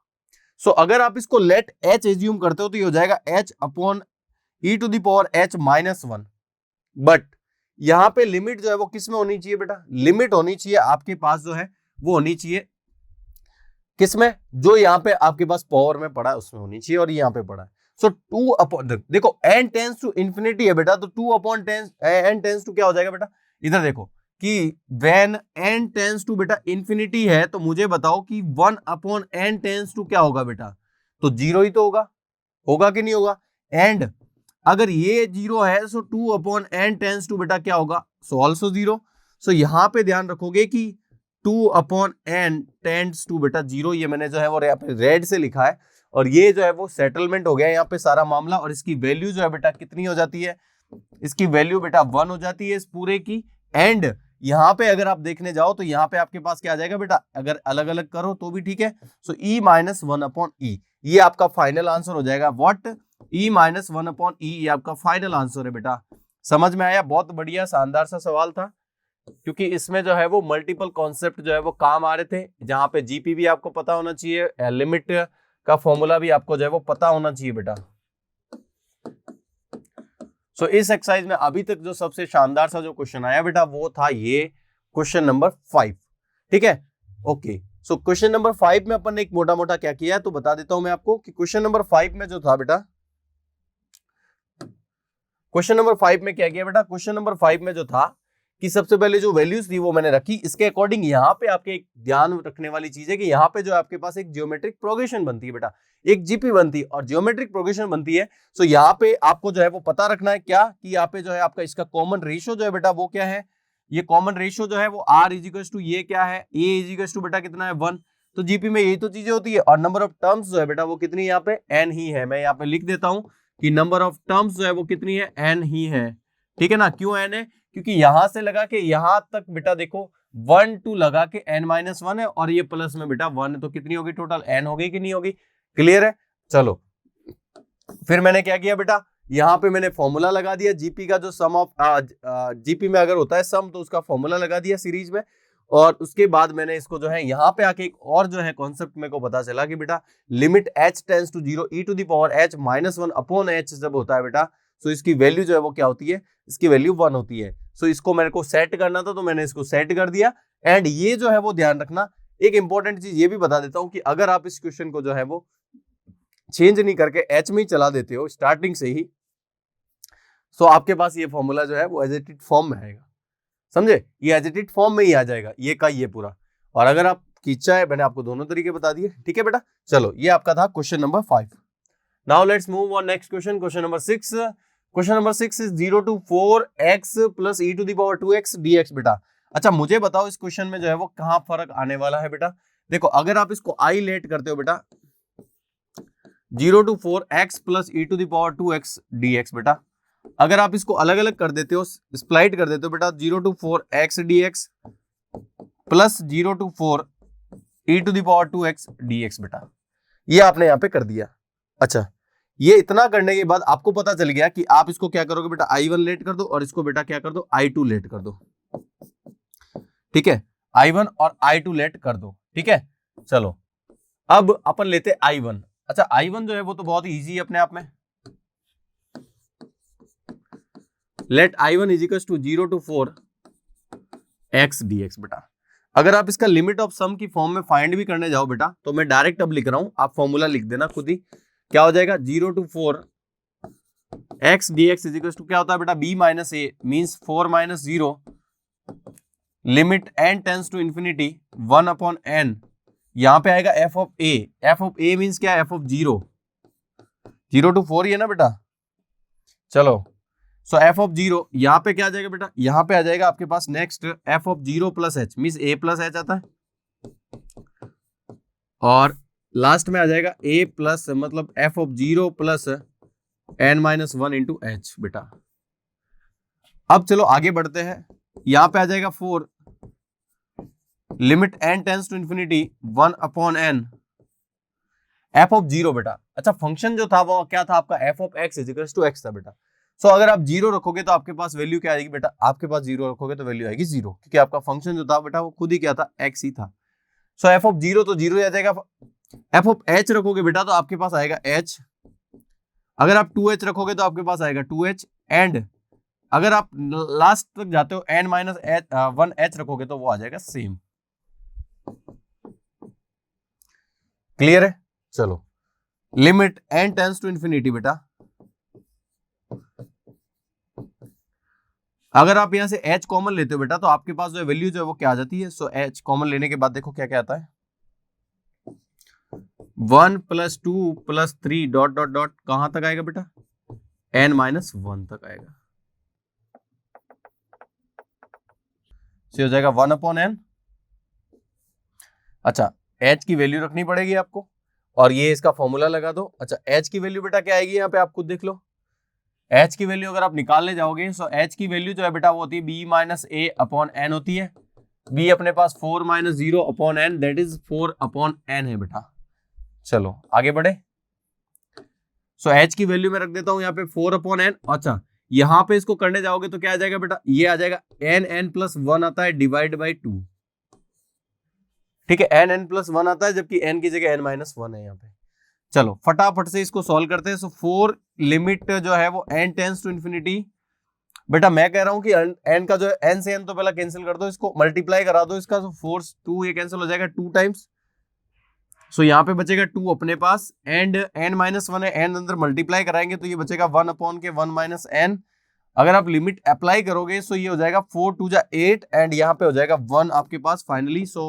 सो अगर आप इसको लेट h एज्यूम करते हो तो ये हो जाएगा h upon e to the power h minus 1, but यहाँ पे लिमिट जो है वो किस में होनी चाहिए बेटा, लिमिट होनी चाहिए आपके पास जो है वो होनी चाहिए किसमें, जो यहाँ पे आपके पास पावर में पड़ा है उसमें होनी चाहिए, और यहाँ पे पड़ा है। सो 2 अपॉन, देखो n टेंस टू इन्फिनिटी है बेटा, तो 2 अपॉन n टेंस टू क्या हो जाएगा बेटा, इधर देखो कि व्हेन n टेंस टू बेटा इन्फिनिटी है, तो मुझे बताओ कि 1 अपॉन n टेंस टू क्या होगा बेटा, तो 0 ही तो होगा, होगा कि नहीं होगा। एंड अगर ये 0 है सो 2 अपॉन n टेंस टू बेटा क्या होगा, सो ऑल्सो 0। सो यहाँ पे ध्यान रखोगे कि 2 अपॉन n टेंस टू बेटा 0, ये मैंने जो है वो यहाँ पे रेड से लिखा है, और ये जो है वो सेटलमेंट हो गया यहाँ पे सारा मामला, और इसकी वैल्यू जो है बेटा कितनी हो जाती है, इसकी वैल्यू बेटा 1 हो जाती है इस पूरे की। एंड यहाँ पे अगर आप देखने जाओ तो यहाँ पे आपके पास क्या आ जाएगा बेटा, अगर अलग अलग करो तो भी ठीक है। सो e माइनस 1 अपॉन ई, ये आपका फाइनल आंसर हो जाएगा। व्हाट, e माइनस 1 अपॉन ई, ये आपका फाइनल आंसर है बेटा। समझ में आया, बहुत बढ़िया शानदार सा सवाल था, क्योंकि इसमें जो है वो मल्टीपल कॉन्सेप्ट जो है वो काम आ रहे थे, जहां पे जीपी भी आपको पता होना चाहिए, लिमिट का फॉर्मूला भी आपको जो है वो पता होना चाहिए बेटा। सो इस एक्सरसाइज में अभी तक जो सबसे शानदार सा जो क्वेश्चन आया बेटा वो था ये क्वेश्चन नंबर 5, ठीक है। ओके, सो क्वेश्चन नंबर 5 में अपन ने एक मोटा मोटा क्या किया है तो बता देता हूं मैं आपको कि क्वेश्चन नंबर 5 में जो था बेटा, क्वेश्चन नंबर 5 में क्या किया बेटा, क्वेश्चन नंबर 5 में जो था कि सबसे पहले जो वैल्यूज थी वो मैंने रखी, इसके अकॉर्डिंग यहाँ पे आपके एक ध्यान रखने वाली चीज है कि यहाँ पे जो आपके पास एक जियोमेट्रिक प्रोग्रेशन बनती है बेटा, एक जीपी बनती है और जियोमेट्रिक प्रोग्रेशन बनती है। सो यहाँ पे आपको जो है वो पता रखना है क्या कि यहाँ पे जो है आपका इसका कॉमन रेशियो जो है बेटा वो क्या है, ये कॉमन रेशियो जो है वो r इजिकल्स टू ये क्या है, a इजिकल्स टू बेटा कितना है 1, तो जीपी में यही तो चीजें होती है। और नंबर ऑफ टर्म्स जो है बेटा वो कितनी यहाँ पे n ही है, मैं यहाँ पे लिख देता हूँ कि नंबर ऑफ टर्म्स जो है वो कितनी है, n ही है, ठीक है ना। क्यों n है, क्योंकि यहां से लगा के यहां तक बेटा देखो 1 2 लगा के n-1 है, और ये प्लस में बेटा 1 है, तो कितनी होगी टोटल, n हो गई कि नहीं होगी, क्लियर है। चलो फिर मैंने क्या किया बेटा, यहाँ पे मैंने फॉर्मूला लगा दिया जीपी का, जो सम ऑफ जीपी में अगर होता है सम तो उसका फॉर्मूला लगा दिया सीरीज में, और उसके बाद मैंने इसको जो है यहाँ पे आके एक और जो है कॉन्सेप्ट मेरे को पता चला कि बेटा limit h tends to 0 e to the power h minus 1 upon h जब होता है बेटा, तो इसकी वैल्यू जो है वो क्या होती है, इसकी वैल्यू 1 होती है। सो इसको मेरे को सेट करना था तो मैंने इसको सेट कर दिया। एंड ये जो है वो ध्यान रखना, एक इंपॉर्टेंट चीज ये भी बता देता हूं कि अगर आप इस क्वेश्चन को जो है वो चेंज नहीं करके h में ही चला देते हो स्टार्टिंग से ही, सो आपके पास ये फॉर्मूला जो है वो एजिटेड फॉर्म में आएगा, समझे, ये एजिटेड फॉर्म में ही आ जाएगा ये का ये पूरा। और अगर आप की इच्छा है, मैंने आपको दोनों तरीके बता दिए, ठीक है बेटा। चलो ये आपका था question number 5। Now let's move on next question, question number 6। Question number 6 is 0 to 4x plus e to the power 2x dx बेटा। अच्छा मुझे बताओ इस क्वेश्चन में जो है वो कहां फर्क आने वाला है बेटा। देखो अगर आप इसको आई लेट करते हो बेटा 0 to 4x plus e to the power 2x dx बेटा, अगर आप इसको अलग अलग कर देते हो, स्प्लाइट कर देते हो बेटा 0 to 4x dx plus 0 to 4 e to the power 2x dx बेटा, ये आपने यहाँ पे कर दिया। अच्छा ये इतना करने के बाद आपको पता चल गया कि आप इसको क्या करोगे बेटा, i1 लेट कर दो और इसको बेटा क्या कर दो, i2 लेट कर दो, ठीक है, i1 और i2 लेट कर दो, ठीक है। चलो अब अपन लेते i1। अच्छा i1 जो है वो तो बहुत ही इजी है अपने आप में, let i1 equals to 0 to 4x dx बेटा। अगर आप इसका लिमिट ऑफ सम की फॉर्म में फाइंड भी करने जाओ बेटा, तो मैं डायरेक्ट अब लिख रहा हूं, आप फॉर्मूला लिख देना खुद ही, क्या हो जाएगा 0 to 4x dx equals to क्या होता है बेटा, b minus a means 4 minus 0 limit n tends to infinity 1 upon n, यहां पे आएगा f of a, f of a मीन्स क्या, f ऑफ 0 to 4 ही है ना बेटा। चलो सो f ऑफ 0 यहाँ पे क्या आ जाएगा बेटा, यहाँ पे आ जाएगा आपके पास next f of 0 plus h means a plus h आता है, और लास्ट में आ जाएगा a प्लस मतलब f of 0 plus n-1 into H बेटा। अब चलो आगे बढ़ते हैं, यहां पे आ जाएगा 4 limit n tends to infinity 1 upon n f of zero बेटा। अच्छा फंक्शन जो था वो क्या था आपका, f of x is equal to x था बेटा। सो अगर आप जीरो रखोगे तो आपके पास वैल्यू क्या आएगी बेटा, आपके पास जीरो रखोगे तो वैल्यू आएगी जीरो, क्योंकि आपका फंक्शन जो था बेटा वो खुद ही क्या था, एक्स ही था। सो एफ ऑफ जीरो तो जीरो आ जाएगा। एफ ऑफ एच रखोगे बेटा तो आपके पास आएगा एच, अगर आप 2h रखोगे तो आपके पास आएगा 2h, एंड अगर आप लास्ट तक जाते हो n माइनस 1h रखोगे तो वो आ जाएगा सेम। क्लियर है? चलो limit n tends to infinity बेटा, अगर आप यहां से h कॉमन लेते हो बेटा तो आपके पास जो है वैल्यू जो है वो क्या आ जाती है। सो h कॉमन लेने के बाद देखो क्या क्या आता है, 1 + 2 + 3 डॉट डॉट डॉट कहां तक आएगा बेटा, n-1 तक आएगा। तो हो जाएगा 1 अपॉन n। अच्छा h की वैल्यू रखनी पड़ेगी आपको, और ये इसका फॉर्मूला लगा दो। अच्छा h की वैल्यू बेटा क्या आएगी, यहाँ पे आप खुद देख लो। h की वैल्यू अगर आप निकालने जाओगे तो h की वैल्यू जो है बेटा वो होती है b - a अपॉन n होती है। b अपने पास 4 - 0 upon n, that is 4 upon n है बेटा। चलो आगे बढ़े। सो h की वैल्यू मैं रख देता हूं यहाँ पे 4 अपॉन n। अच्छा यहां पे इसको करने जाओगे तो क्या आ जाएगा बेटा, ये आ जाएगा n+1 आता है डिवाइड बाई 2। ठीक है, n+1 आता है, जबकि n की जगह n-1 है यहाँ पे। चलो फटाफट से इसको सॉल्व करते हैं। सो 4 लिमिट जो है वो n टेंस टू इंफिनिटी, बेटा मैं कह रहा हूं कि n का जो है n से n तो पहला कैंसिल कर दो, इसको मल्टीप्लाई करा दो इसका, तो 4 2 ये कैंसिल हो जाएगा 2 टाइम्स। सो यहाँ पे बचेगा 2 अपने पास, एंड n-1 है, n अंदर मल्टीप्लाई कराएंगे तो ये बचेगा 1 अपॉन के 1 - n। अगर आप लिमिट अप्लाई करोगे सो ये हो जाएगा 4 2 जा 8, एंड यहाँ पे हो जाएगा 1 आपके पास फाइनली। So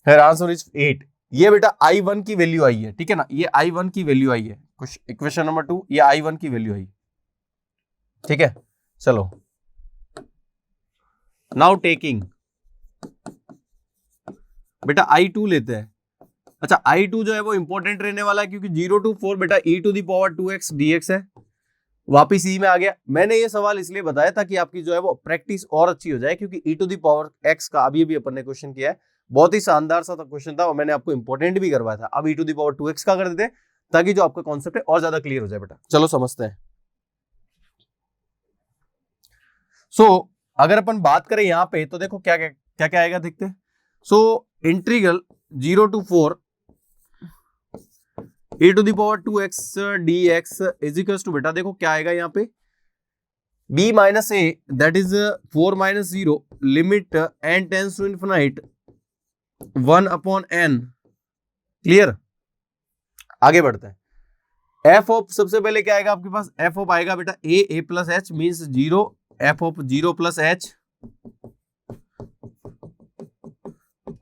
answer is 8। ये बेटा I1 की वैल्यू आई है, ठीक है ना, ये I1 की वैल्यू आई है, कुछ इक्वेशन नंबर 2 ये I1 की वैल्यू आई, ठीक है। चलो नाउ टेकिंग बेटा I2 लेते हैं। अच्छा I2 जो है वो इंपॉर्टेंट रहने वाला है, क्योंकि 0 to 4 बेटा e⁻²x dx है, वापिस ई में आ गया। मैंने ये सवाल इसलिए बताया ताकि आपकी जो है वो प्रैक्टिस और अच्छी हो जाए, क्योंकि e⁻x का अभी अपन ने क्वेश्चन किया है, बहुत ही शानदार सा क्वेश्चन था और मैंने आपको इंपॉर्टेंट भी करवाया था। अब e⁻²x का कर देते हैं ताकि जो आपका कॉन्सेप्ट है और ज्यादा क्लियर हो जाए बेटा। चलो समझते हैं। सो अगर अपन बात करें यहाँ पे तो देखो क्या क्या क्या क्या आएगा, देखते हैं। So integral 0 to 4 e⁻²x dx is equal to बेटा देखो क्या आएगा यहाँ पे, b - a that is 4 - 0 limit n tends to infinite 1 upon n। Clear? आगे बढ़ते हैं। एफ ऑफ सबसे पहले क्या आएगा आपके पास, एफ ऑफ आएगा बेटा a plus h means 0, F of 0 plus h,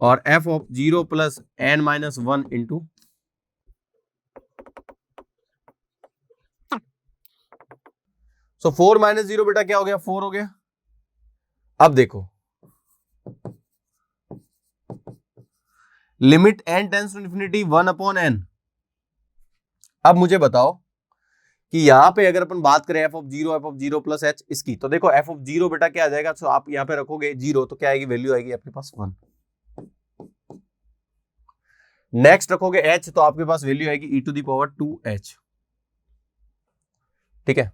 और F of 0 plus n-1 into. सो 4 - 0 बेटा क्या हो गया, 4 हो गया। अब देखो limit n tends to infinity 1 upon n। अब मुझे बताओ कि यहां पे अगर अपन बात करें f ऑफ 0 प्लस h इसकी, तो देखो f ऑफ 0 बेटा क्या आ जाएगा, तो आप यहां पे रखोगे 0 तो क्या आएगी, वैल्यू आएगी आपके पास 1। नेक्स्ट रखोगे h तो आपके पास वैल्यू आएगी e⁻²h, ठीक है।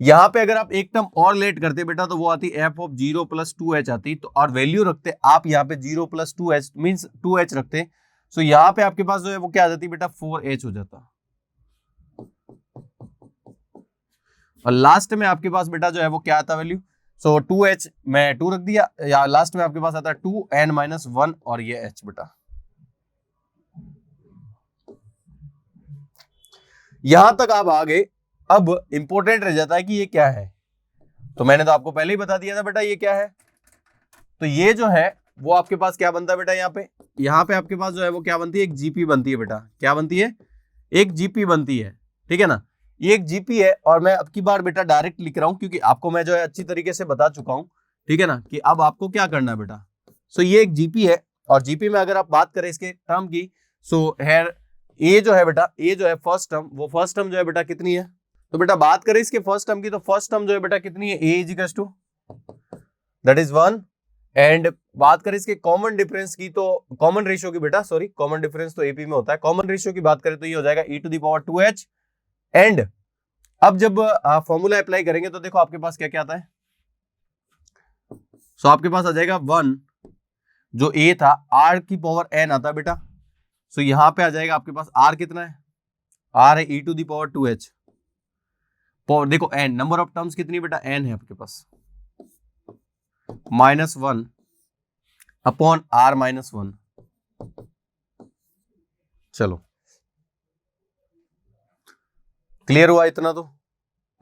यहां पे अगर आप एक टर्म और लेट करते बेटा तो वो आती f ऑफ 0 प्लस 2h आती, तो और वैल्यू रखते आप यहाँ पे 0 प्लस 2h मीन्स 2h रखते। सो यहाँ पे आपके पास जो है वो क्या आ जाती बेटा 4h हो जाता, और लास्ट में आपके पास बेटा जो है वो क्या आता वैल्यू। सो 2h मैं 2 रख दिया, या लास्ट में आपके पास आता 2n-1 और ये h बेटा। यहां तक आप आ गए। अब इंपॉर्टेंट रह जाता है कि ये क्या है, तो मैंने तो आपको पहले ही बता दिया था बेटा ये क्या है। तो ये जो है वो आपके पास क्या बनता है बेटा, यहाँ पे आपके पास जो है वो क्या बनती है, एक जीपी बनती है बेटा। क्या बनती है, एक जीपी बनती है, ठीक है ना। ये एक जीपी है, और मैं अब की बार बेटा डायरेक्ट लिख रहा हूं क्योंकि आपको मैं जो है अच्छी तरीके से बता चुका हूं, ठीक है ना, कि अब आपको क्या करना है बेटा। सो ये एक जीपी है, और जीपी में अगर आप बात करें इसके टर्म की, सो हेयर ए जो है बेटा, ए जो है फर्स्ट टर्म, वो फर्स्ट टर्म जो है बेटा कितनी है? तो बेटा बात करें इसके फर्स्ट टर्म की, तो फर्स्ट टर्म जो है बेटा कितनी है? A is equal to that is 1। And बात करें इसके कॉमन डिफरेंस की, तो कॉमन रेशियो की बेटा, सॉरी कॉमन डिफरेंस तो एपी में होता है, कॉमन रेशियो की बात करें तो ये हो जाएगा e to the power 2h। And अब जब फॉर्मूला अप्लाई करेंगे तो देखो आपके पास क्या क्या आता है। सो आपके पास आ जाएगा 1, जो a था r की पावर n आता है बेटा। सो यहां पे आ जाएगा आपके पास r कितना है? r है e to the power 2h। देखो n नंबर ऑफ टर्म्स कितनी बेटा? n है आपके पास, -1 अपॉन r-1। चलो क्लियर हुआ इतना? तो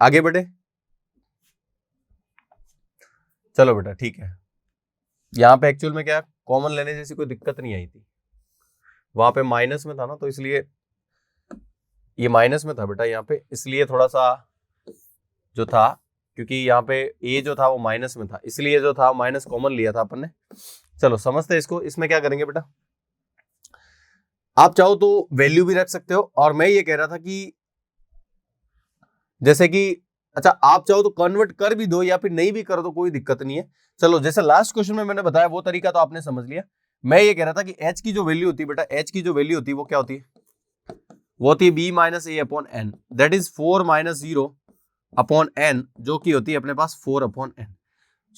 आगे बढ़े। चलो बेटा ठीक है, यहां पे एक्चुअल में क्या कॉमन लेने जैसी कोई दिक्कत नहीं आई थी, वहां पे माइनस में था ना, तो इसलिए ये माइनस में था बेटा यहाँ पे, इसलिए थोड़ा सा जो था, क्योंकि यहाँ पे ए जो था वो माइनस में था, इसलिए जो था माइनस कॉमन लिया था अपन ने। चलो समझते हैं इसको। इसमें क्या करेंगे बेटा, आप चाहो तो वैल्यू भी रख सकते हो, और मैं ये कह रहा था कि जैसे कि अच्छा आप चाहो तो कन्वर्ट कर भी दो या फिर नहीं भी कर दो, कोई दिक्कत नहीं है। चलो जैसे लास्ट क्वेश्चन में मैंने बताया वो तरीका तो आपने समझ लिया। मैं ये कह रहा था कि h की जो वैल्यू होती है बेटा, h की जो वैल्यू होती है वो क्या होती है? वो होती है b minus A upon n, that is 4 minus 0 upon n, जो की होती है अपने पास 4 अपॉन एन।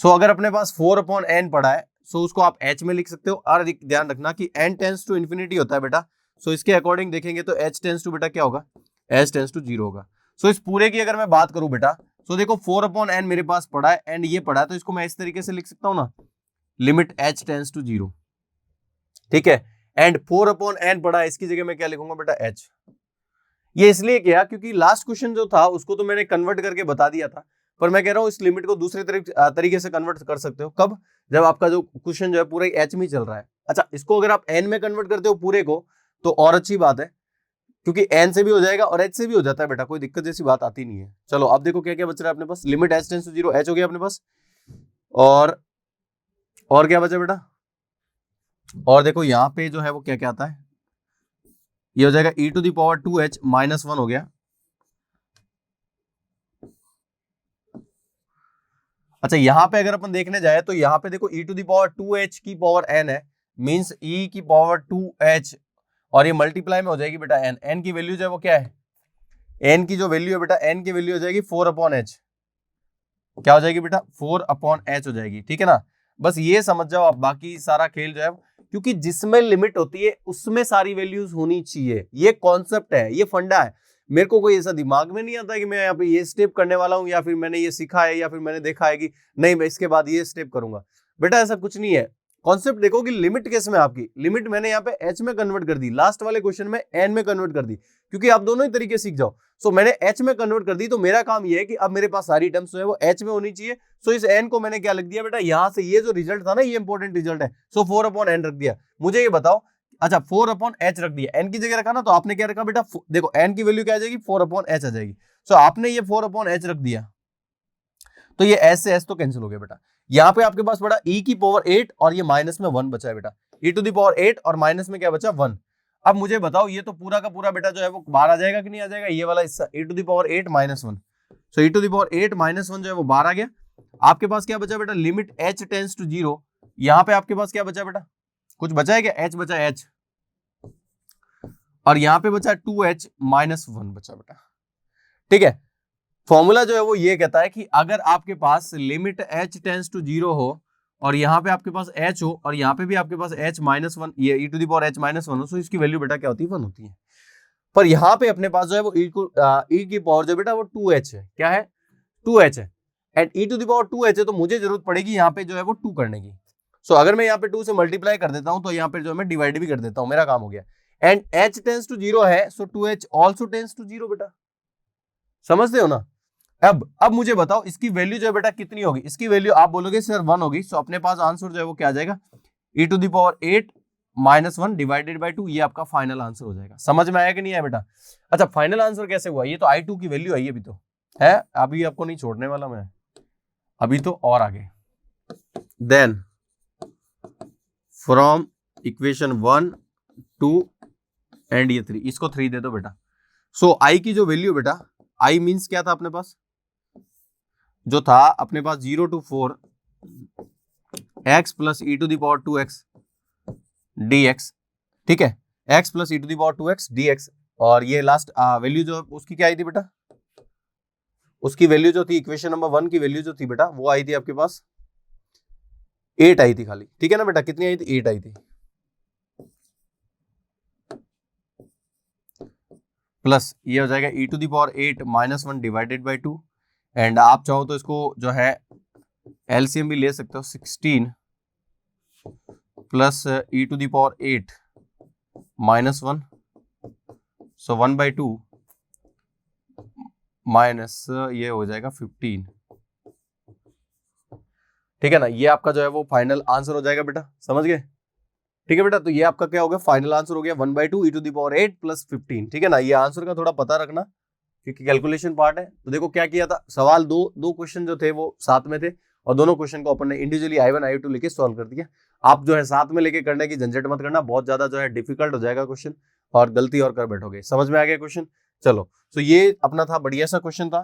सो अगर अपने पास 4 अपॉन एन पड़ा है, सो उसको आप h में लिख सकते हो। और ध्यान रखना कि n टेंस टू इन्फिनिटी होता है बेटा, सो इसके अकॉर्डिंग देखेंगे तो h टेंस टू बेटा क्या होगा? h टेंस टू 0 होगा। सो इस पूरे की अगर मैं बात करूं बेटा, सो देखो 4 अपॉन एन मेरे पास पड़ा है एंड ये पड़ा है, तो इसको मैं इस तरीके से लिख सकता हूं ना, लिमिट h टेंस टू 0, ठीक है। एंड 4 अपॉन एन पड़ा है, इसकी जगह मैं क्या लिखूंगा बेटा? h। ये इसलिए किया क्योंकि लास्ट क्वेश्चन जो था उसको तो मैंने कन्वर्ट करके बता दिया था, पर मैं कह रहा हूं इस लिमिट को दूसरे तरीके से कन्वर्ट कर सकते हो। कब? जब आपका जो क्वेश्चन जो है पूरा h में चल रहा है। अच्छा इसको अगर आप n में कन्वर्ट करते हो पूरे को, तो और अच्छी बात है, क्योंकि n से भी हो जाएगा और h से भी हो जाता है बेटा, कोई दिक्कत जैसी बात आती नहीं है। चलो अब देखो क्या क्या बच रहा है अपने पास, limit h tends to 0, h हो गया अपने पास, और क्या बचा बेटा? और देखो यहाँ पे जो है वो क्या क्या आता है, ये हो जाएगा e to the power 2h minus 1 हो गया। अच्छा यहाँ पे अगर अपन देखने जाए तो यहाँ पे देखो e to the power 2h की पावर n है, मींस e की पावर 2h, और ये मल्टीप्लाई में हो जाएगी बेटा n। n की वैल्यू जो है वो क्या है? n की जो वैल्यू है बेटा, n की वैल्यू हो जाएगी 4 अपॉन h। क्या हो जाएगी बेटा? 4 अपॉन h हो जाएगी, ठीक है ना। बस ये समझ जाओ आप, बाकी सारा खेल जो है, क्योंकि जिसमें लिमिट होती है उसमें सारी वैल्यूज होनी चाहिए, ये कॉन्सेप्ट है, ये फंडा है। मेरे को कोई ऐसा दिमाग में नहीं आता है कि मैं यहाँ पे ये स्टेप करने वाला हूँ, या फिर मैंने ये सीखा है, या फिर मैंने देखा है कि नहीं मैं इसके बाद ये स्टेप करूंगा। बेटा ऐसा कुछ नहीं है। कॉन्सेप्ट देखो कि लिमिट किस में, आपकी लिमिट मैंने यहाँ पे h में कन्वर्ट कर दी, लास्ट वाले क्वेश्चन में n में कन्वर्ट कर दी, क्योंकि आप दोनों ही तरीके सीख जाओ। सो मैंने h में कन्वर्ट कर दी, तो मेरा काम ये है कि अब मेरे पास सारी टर्म्स जो है वो h में होनी चाहिए। सो इस n को मैंने क्या लिख दिया बेटा, यहाँ से ये जो रिजल्ट था ना, ये इंपॉर्टेंट रिजल्ट है। सो 4 अपॉन n रख दिया। मुझे ये बताओ, अच्छा 4 अपॉन h रख दिया, n की जगह रखा ना, तो आपने क्या रखा बेटा? देखो n की वैल्यू क्या आ जाएगी? 4 अपॉन h आ जाएगी। सो आपने ये 4 अपॉन h रख दिया, तो ये s से s तो कैंसिल हो गया बेटा। यहाँ पे आपके पास बड़ा e की पावर 8 और ये माइनस में 1 बचा है बेटा, e टू द पावर 8 और माइनस में क्या बचा? 1। अब मुझे बताओ ये तो पूरा का पूरा बेटा जो है वो बाहर आ जाएगा कि नहीं आ जाएगा? ये वाला हिस्सा e to the power 8 minus 1, so e to the power 8 minus 1 जो है वो बाहर आ गया। आपके पास क्या बचा बेटा? Limit h tends to 0। यहाँ पे आपके पास क्या बचा बेटा? कुछ बचा है क्या? h बचा, h, और यहाँ पे बचा 2h माइनस 1 बचा बेटा, ठीक है। फॉर्मूला जो है वो ये कहता है कि अगर आपके पास लिमिट h टेंड्स टू 0 हो, और यहाँ पे आपके पास h हो, और यहाँ पे भी आपके पास h माइनस 1, ये e to the power h minus 1 हो, तो इसकी वैल्यू बेटा क्या होती है? 1 होती है। पर यहाँ पे अपने पास जो है वो e की पावर जो बेटा वो 2h है। क्या है? 2h है। And e to the power 2h है, तो मुझे जरूरत पड़ेगी यहाँ पे जो है वो 2 करने की। सो अगर मैं यहाँ पे 2 से मल्टीप्लाई कर देता हूँ, तो यहाँ पे जो है मैं डिवाइड भी कर देता हूँ, मेरा काम हो गया। एंड h टेंड्स टू 0 है, सो 2h ऑल्सो टेंड्स टू 0 बेटा, समझते हो ना। अब मुझे बताओ इसकी वैल्यू जो है बेटा कितनी होगी? इसकी वैल्यू आप बोलोगे सर 1 होगी, सो अपने पास आंसर जो है वो क्या आ जाएगा? e to the power 8 minus 1 divided by 2, ये आपका फाइनल आंसर हो जाएगा। समझ में आया कि नहीं आया बेटा? अच्छा फाइनल आंसर कैसे हुआ? ये तो i2 की वैल्यू आई है, अभी तो है, अभी आपको नहीं छोड़ने वाला मैं, अभी तो और आगे। Then from equation 1 to and ये 3, इसको 3 दे दो बेटा। सो आई की जो वैल्यू बेटा, आई मीन्स क्या था अपने पास, जो था अपने पास 0 to 4 x plus e to the power 2x dx, ठीक है, x plus e to the power 2x dx। और ये लास्ट वैल्यू जो उसकी क्या आई थी बेटा, उसकी वैल्यू जो थी इक्वेशन नंबर 1 की वैल्यू जो थी बेटा, वो आई थी आपके पास 8 आई थी खाली, ठीक है ना बेटा, कितनी आई थी, 8 आई थी, प्लस ये हो जाएगा E to the power 8 minus 1 divided by 2। And आप चाहो तो इसको जो है एलसीएम भी ले सकते हो, 16 plus e to the power 8 minus 1, so 1/2 minus ये हो जाएगा 15, ठीक है ना। ये आपका जो है वो फाइनल आंसर हो जाएगा बेटा, समझ गए, ठीक है बेटा। तो ये आपका क्या हो गया, फाइनल आंसर हो गया 1/2 ई टू दी पावर 8 प्लस 15, ठीक है ना। ये आंसर का थोड़ा पता रखना क्योंकि कैलकुलेशन पार्ट है। तो देखो क्या किया था, सवाल दो क्वेश्चन जो थे वो साथ में थे और दोनों क्वेश्चन को अपन ने इंडिविजुअली I1 I2 लेके सॉल्व कर दिया। आप जो है साथ में लेके करने की झंझट मत करना, बहुत ज्यादा जो है डिफिकल्ट हो जाएगा क्वेश्चन और गलती और कर बैठोगे। समझ में आ गया क्वेश्चन, चलो। तो ये अपना था, बढ़िया सा क्वेश्चन था।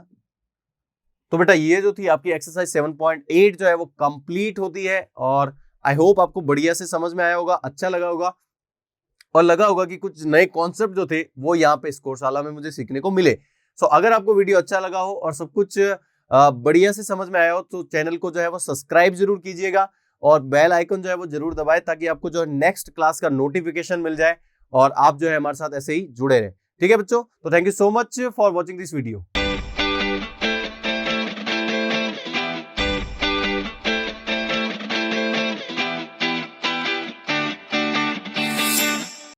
तो बेटा ये जो थी आपकी एक्सरसाइज 7.8 जो है वो कंप्लीट होती है और आई होप आपको बढ़िया से समझ में आया होगा, अच्छा लगा होगा और लगा होगा कि कुछ नए कॉन्सेप्ट जो थे वो यहाँ पे स्कोरशाला में मुझे सीखने को मिले। सो अगर आपको वीडियो अच्छा लगा हो और सब कुछ बढ़िया से समझ में आया हो तो चैनल को जो है वो सब्सक्राइब जरूर कीजिएगा और बेल आइकन जो है वो जरूर दबाएं ताकि आपको जो नेक्स्ट क्लास का नोटिफिकेशन मिल जाए और आप जो है हमारे साथ ऐसे ही जुड़े रहे। ठीक है बच्चों, तो thank you so much for watching this video.